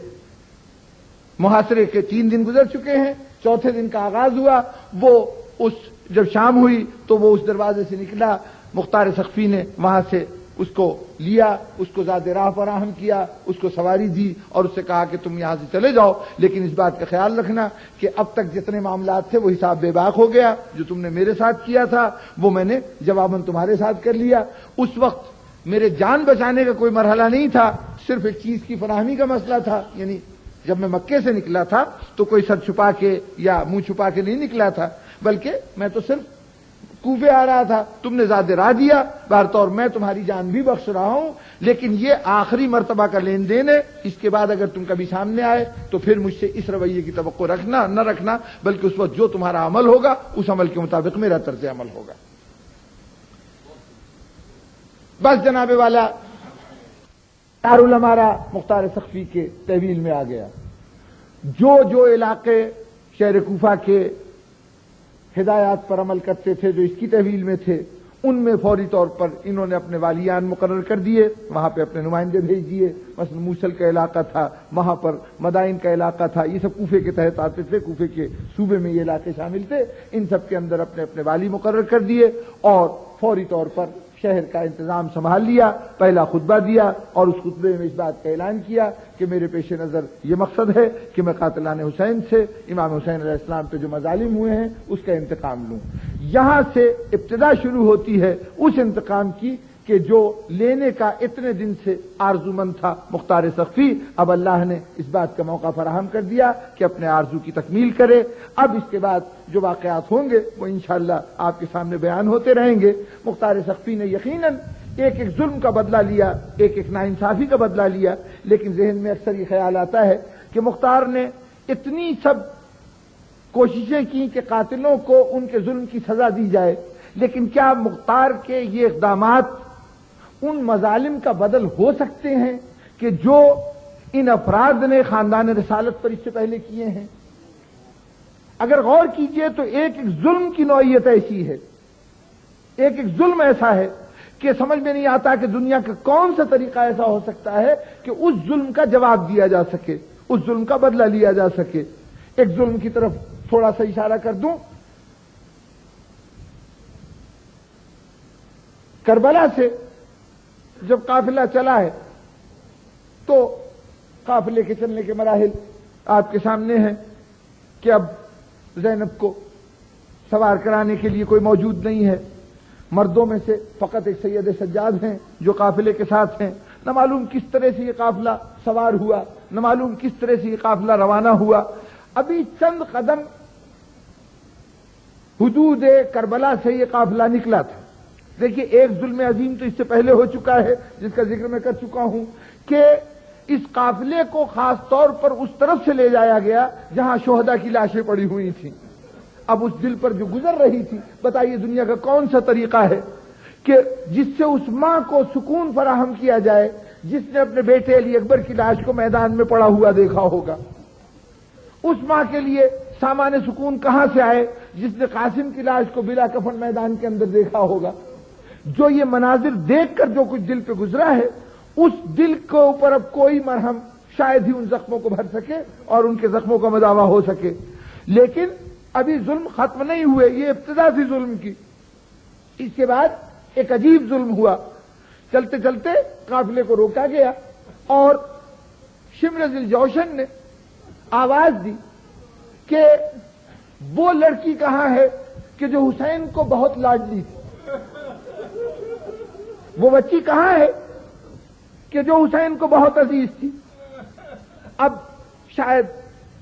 محاصرے کے 3 دن گزر چکے ہیں، چوتھے دن کا آغاز ہوا. وہ جب شام ہوئی تو وہ اس دروازے سے نکلا. مختار سقفی نے وہاں سے اس کو لیا، اس کو زاد راہ فراہم کیا، اس کو سواری دی اور اس سے کہا کہ تم یہاں سے چلے جاؤ، لیکن اس بات کا خیال رکھنا کہ اب تک جتنے معاملات تھے وہ حساب بے باک ہو گیا. جو تم نے میرے ساتھ کیا تھا وہ میں نے جواباً تمہارے ساتھ کر لیا. اس وقت میرے جان بچانے کا کوئی مرحلہ نہیں تھا، صرف ایک چیز کی فراہمی کا مسئلہ تھا. یعنی جب میں مکے سے نکلا تھا تو کوئی سر چھپا کے یا منہ چھپا کے نہیں نکلا تھا، بلکہ میں تو صرف کوفے آ رہا تھا. تم نے زاد راہ دیا، بہر طور میں تمہاری جان بھی بخش رہا ہوں، لیکن یہ آخری مرتبہ کا لین دین ہے. اس کے بعد اگر تم کبھی سامنے آئے تو پھر مجھ سے اس رویے کی توقع رکھنا نہ رکھنا، بلکہ اس وقت جو تمہارا عمل ہوگا اس عمل کے مطابق میرا طرز عمل ہوگا. بس جناب والا دارالعمارہ مختار سقفی کے تحویل میں آ گیا. جو علاقے شہر کوفہ کے ہدایات پر عمل کرتے تھے، جو اس کی تحویل میں تھے، ان میں فوری طور پر انہوں نے اپنے والیان مقرر کر دیے، وہاں پہ اپنے نمائندے بھیج دیے. مثلا موصل کا علاقہ تھا، وہاں پر مدائن کا علاقہ تھا، یہ سب کوفے کے تحت آتے تھے، کوفے کے صوبے میں یہ علاقے شامل تھے. ان سب کے اندر اپنے اپنے والی مقرر کر دیے اور فوری طور پر شہر کا انتظام سنبھال لیا. پہلا خطبہ دیا اور اس خطبے میں اس بات کا اعلان کیا کہ میرے پیش نظر یہ مقصد ہے کہ میں قاتلان حسین سے، امام حسین علیہ السلام پہ جو مظالم ہوئے ہیں اس کا انتقام لوں. یہاں سے ابتدا شروع ہوتی ہے اس انتقام کی کہ جو لینے کا اتنے دن سے آرزو مند تھا مختار سقفی. اب اللہ نے اس بات کا موقع فراہم کر دیا کہ اپنے آرزو کی تکمیل کرے. اب اس کے بعد جو واقعات ہوں گے وہ انشاءاللہ آپ کے سامنے بیان ہوتے رہیں گے. مختار سقفی نے یقیناً ایک ایک ظلم کا بدلہ لیا، ایک ایک ناانصافی کا بدلہ لیا، لیکن ذہن میں اکثر یہ خیال آتا ہے کہ مختار نے اتنی سب کوششیں کی کہ قاتلوں کو ان کے ظلم کی سزا دی جائے، لیکن کیا مختار کے یہ اقدامات ان مظالم کا بدل ہو سکتے ہیں کہ جو ان افراد نے خاندان رسالت پر اس سے پہلے کیے ہیں؟ اگر غور کیجئے تو ایک ایک ظلم کی نوعیت ایسی ہے، ایک ایک ظلم ایسا ہے کہ سمجھ میں نہیں آتا کہ دنیا کا کون سا طریقہ ایسا ہو سکتا ہے کہ اس ظلم کا جواب دیا جا سکے، اس ظلم کا بدلہ لیا جا سکے. ایک ظلم کی طرف تھوڑا سا اشارہ کر دوں. کربلا سے جب قافلہ چلا ہے تو قافلے کے چلنے کے مراحل آپ کے سامنے ہیں کہ اب زینب کو سوار کرانے کے لیے کوئی موجود نہیں ہے. مردوں میں سے فقط ایک سید سجاد ہیں جو قافلے کے ساتھ ہیں. نہ معلوم کس طرح سے یہ قافلہ سوار ہوا، نہ معلوم کس طرح سے یہ قافلہ روانہ ہوا. ابھی چند قدم حدود کربلا سے یہ قافلہ نکلا تھا. دیکھیے ایک ظلم عظیم تو اس سے پہلے ہو چکا ہے جس کا ذکر میں کر چکا ہوں کہ اس قافلے کو خاص طور پر اس طرف سے لے جایا گیا جہاں شہداء کی لاشیں پڑی ہوئی تھیں. اب اس دل پر جو گزر رہی تھی، بتائیے دنیا کا کون سا طریقہ ہے کہ جس سے اس ماں کو سکون فراہم کیا جائے جس نے اپنے بیٹے علی اکبر کی لاش کو میدان میں پڑا ہوا دیکھا ہوگا؟ اس ماں کے لیے سامان سکون کہاں سے آئے جس نے قاسم کی لاش کو بلا کفن میدان کے اندر دیکھا ہوگا؟ جو یہ مناظر دیکھ کر جو کچھ دل پہ گزرا ہے، اس دل کے اوپر اب کوئی مرہم شاید ہی ان زخموں کو بھر سکے اور ان کے زخموں کا مداوع ہو سکے. لیکن ابھی ظلم ختم نہیں ہوئے، یہ ابتدا تھی ظلم کی. اس کے بعد ایک عجیب ظلم ہوا. چلتے چلتے قافلے کو روکا گیا اور شمر ذی جوشن نے آواز دی کہ وہ لڑکی کہاں ہے کہ جو حسین کو بہت لاڈلی تھی. وہ بچی کہاں ہے کہ جو حسین کو بہت عزیز تھی. اب شاید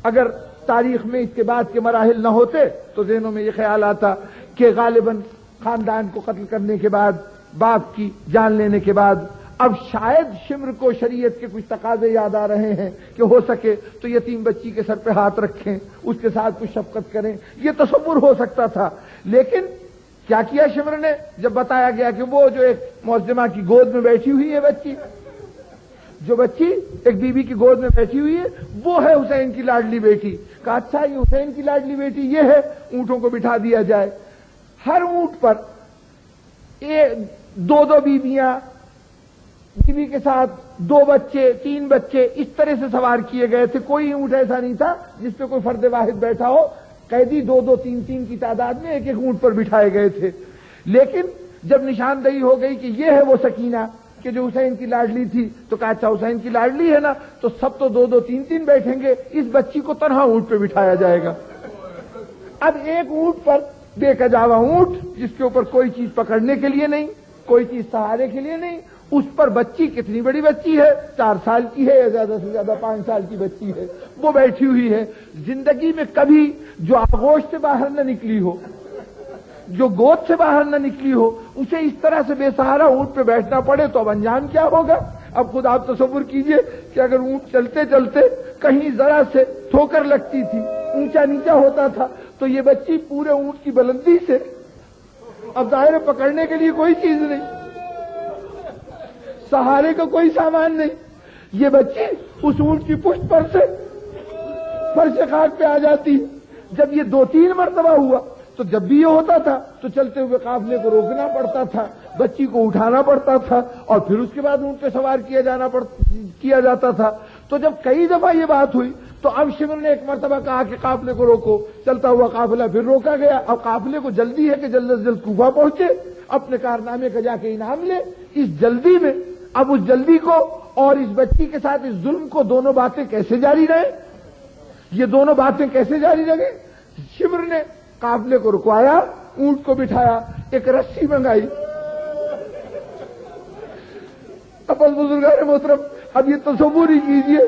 اگر تاریخ میں اس کے بعد کے مراحل نہ ہوتے تو ذہنوں میں یہ خیال آتا کہ غالباً خاندان کو قتل کرنے کے بعد، باپ کی جان لینے کے بعد، اب شاید شمر کو شریعت کے کچھ تقاضے یاد آ رہے ہیں کہ ہو سکے تو یتیم بچی کے سر پہ ہاتھ رکھیں، اس کے ساتھ کچھ شفقت کریں. یہ تصور ہو سکتا تھا. لیکن کیا کیا شمر نے جب بتایا گیا کہ وہ جو ایک معظمہ کی گود میں بیٹھی ہوئی ہے بچی، جو بچی ایک بی بی کی گود میں بیٹھی ہوئی ہے وہ ہے حسین کی لاڈلی بیٹی. کہا اچھا یہ حسین کی لاڈلی بیٹی یہ ہے، اونٹوں کو بٹھا دیا جائے. ہر اونٹ پر دو بیویاں، بیوی کے ساتھ 2 بچے 3 بچے اس طرح سے سوار کیے گئے تھے. کوئی اونٹ ایسا نہیں تھا جس پہ کوئی فرد واحد بیٹھا ہو. قیدی 2 3 کی تعداد میں ایک اونٹ پر بٹھائے گئے تھے. لیکن جب نشاندہی ہو گئی کہ یہ ہے وہ سکینہ کہ جو حسین کی لاڈلی تھی تو کہا اچھا حسین کی لاڈلی ہے نا تو سب تو 2 3 بیٹھیں گے، اس بچی کو تنہا اونٹ پہ بٹھایا جائے گا. اب ایک اونٹ پر بے کجاوا اونٹ جس کے اوپر کوئی چیز پکڑنے کے لیے نہیں، کوئی چیز سہارے کے لیے نہیں، اس پر بچی کتنی بڑی بچی ہے، 4 سال کی ہے یا زیادہ سے زیادہ 5 سال کی بچی ہے، وہ بیٹھی ہوئی ہے. زندگی میں کبھی جو آغوش سے باہر نہ نکلی ہو، جو گود سے باہر نہ نکلی ہو، اسے اس طرح سے بے سہارا اونٹ پہ بیٹھنا پڑے تو اب انجام کیا ہوگا. اب خود آپ تصور کیجئے کہ اگر اونٹ چلتے چلتے کہیں ذرا سے ٹھوکر لگتی تھی، اونچا نیچا ہوتا تھا تو یہ بچی پورے اونٹ کی بلندی سے، اب ظاہر پکڑنے کے لیے کوئی چیز نہیں، سہارے کا کوئی سامان نہیں، یہ بچی اس اونٹ کی پشت پر سے فرش خاک پہ آ جاتی. جب یہ 2 3 مرتبہ ہوا تو جب بھی یہ ہوتا تھا تو چلتے ہوئے قافلے کو روکنا پڑتا تھا، بچی کو اٹھانا پڑتا تھا اور پھر اس کے بعد اونٹ پہ سوار کیا جاتا تھا. تو جب کئی دفعہ یہ بات ہوئی تو اب شمر نے ایک مرتبہ کہا کہ قافلے کو روکو. چلتا ہوا قافلہ پھر روکا گیا. اب قافلے کو جلدی ہے کہ جلد از جلد کوفہ پہنچے، اپنے کارنامے کا جا کے انعام لے. اس جلدی میں اب اس جلدی کو اور اس بچی کے ساتھ اس ظلم کو دونوں باتیں کیسے جاری رہیں، یہ دونوں باتیں کیسے جاری رہیں. شمر نے قافلے کو رکوایا، اونٹ کو بٹھایا، ایک رسی منگائی. اب بزرگان محترم اب یہ تصور ہی کیجیے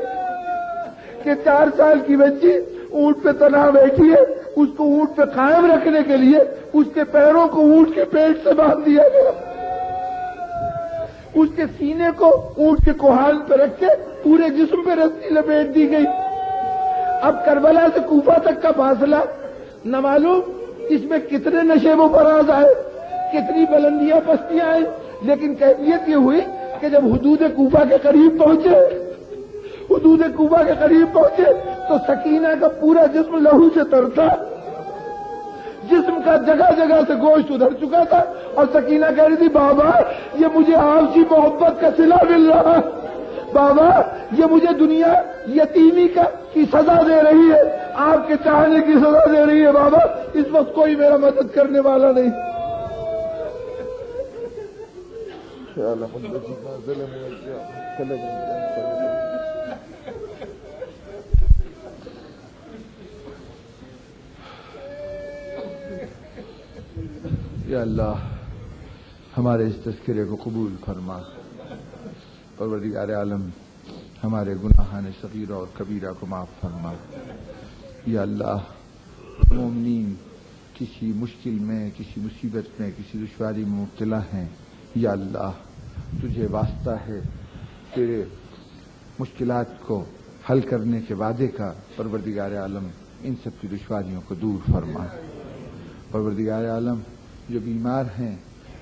کہ 4 سال کی بچی اونٹ پہ تنہا بیٹھی ہے، اس کو اونٹ پہ قائم رکھنے کے لیے اس کے پیروں کو اونٹ کے پیٹ سے باندھ دیا گیا، اس کے سینے کو اونٹ کے کوہان پہ رکھ کے پورے جسم پہ رسی لپیٹ دی گئی. اب کربلا سے کوفہ تک کا فاصلہ نہ معلوم اس میں کتنے نشیب و فراز آئے، کتنی بلندیاں پستیاں آئیں، لیکن کیفیت یہ ہوئی کہ جب حدود کوفہ کے قریب پہنچے تو سکینہ کا پورا جسم لہو سے ترتا، جسم کا جگہ جگہ سے گوشت ادھر چکا تھا اور سکینہ کہہ رہی تھی بابا یہ مجھے آپ کی محبت کا صلہ مل رہا ہے، بابا یہ مجھے دنیا یتیمی کی سزا دے رہی ہے، آپ کے چاہنے کی سزا دے رہی ہے بابا، اس وقت کوئی میرا مدد کرنے والا نہیں. یا اللہ ہمارے اس تذکرے کو قبول فرما. پروردگار عالم ہمارے گناہان صغیرہ اور کبیرہ کو معاف فرما. یا اللہ مومنین کسی مشکل میں، کسی مصیبت میں، کسی دشواری میں مبتلا ہیں، یا اللہ تجھے واسطہ ہے تیرے مشکلات کو حل کرنے کے وعدے کا. پروردگار عالم ان سب کی دشواریوں کو دور فرما. پروردگار عالم جو بیمار ہیں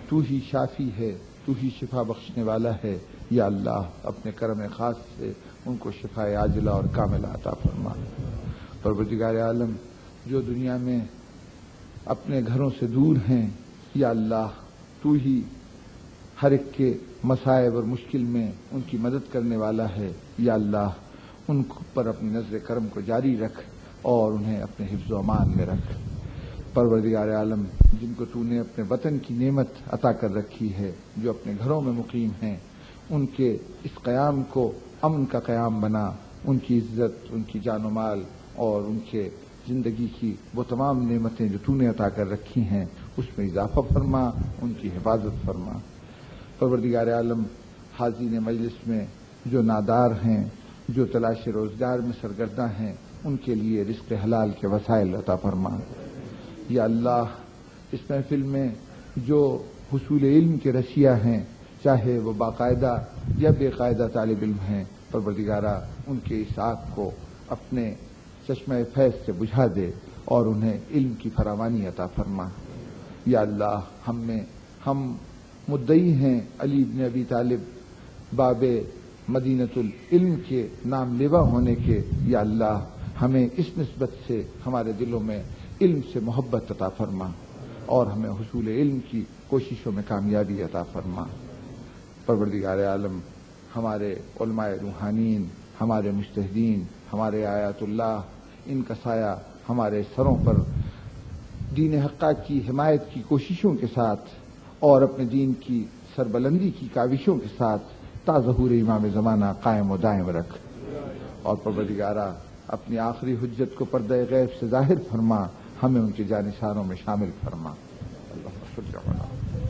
تو ہی شافی ہے، تو ہی شفا بخشنے والا ہے. یا اللہ اپنے کرم خاص سے ان کو شفا عاجلہ اور کاملہ عطا فرما. پروردگار عالم جو دنیا میں اپنے گھروں سے دور ہیں، یا اللہ تو ہی ہر ایک کے مصائب اور مشکل میں ان کی مدد کرنے والا ہے. یا اللہ ان پر اپنی نظر کرم کو جاری رکھ اور انہیں اپنے حفظ و امان میں رکھ. پروردگار عالم جن کو تو نے اپنے وطن کی نعمت عطا کر رکھی ہے، جو اپنے گھروں میں مقیم ہیں، ان کے اس قیام کو امن کا قیام بنا. ان کی عزت، ان کی جان و مال اور ان کے زندگی کی وہ تمام نعمتیں جو تو نے عطا کر رکھی ہیں اس میں اضافہ فرما، ان کی حفاظت فرما۔ پروردگار عالم، حاضرین مجلس میں جو نادار ہیں، جو تلاش روزگار میں سرگرداں ہیں، ان کے لیے رزق حلال کے وسائل عطا فرما۔ یا اللہ، اس محفل میں جو حصول علم کے رسیا ہیں، چاہے وہ باقاعدہ یا بے قاعدہ طالب علم ہیں، پروردگارہ ان کے اس آگ کو اپنے چشمہ فیض سے بجھا دے اور انہیں علم کی فراوانی عطا فرما۔ یا اللہ، ہم مدعی ہیں علی بن ابی طالب باب مدینۃ العلم کے نام لیوا ہونے کے۔ یا اللہ، ہمیں اس نسبت سے ہمارے دلوں میں علم سے محبت عطا فرما اور ہمیں حصول علم کی کوششوں میں کامیابی عطا فرما۔ پروردگار عالم، ہمارے علماء روحانین، ہمارے مجتہدین، ہمارے آیات اللہ، ان کا سایہ ہمارے سروں پر دین حقہ کی حمایت کی کوششوں کے ساتھ اور اپنے دین کی سربلندی کی کاوشوں کے ساتھ تا ظہور امام زمانہ قائم و دائم رکھ، اور پروردگارہ اپنی آخری حجت کو پردہ غیب سے ظاہر فرما، ہمیں ان کے جانثاروں میں شامل فرما۔ اللہ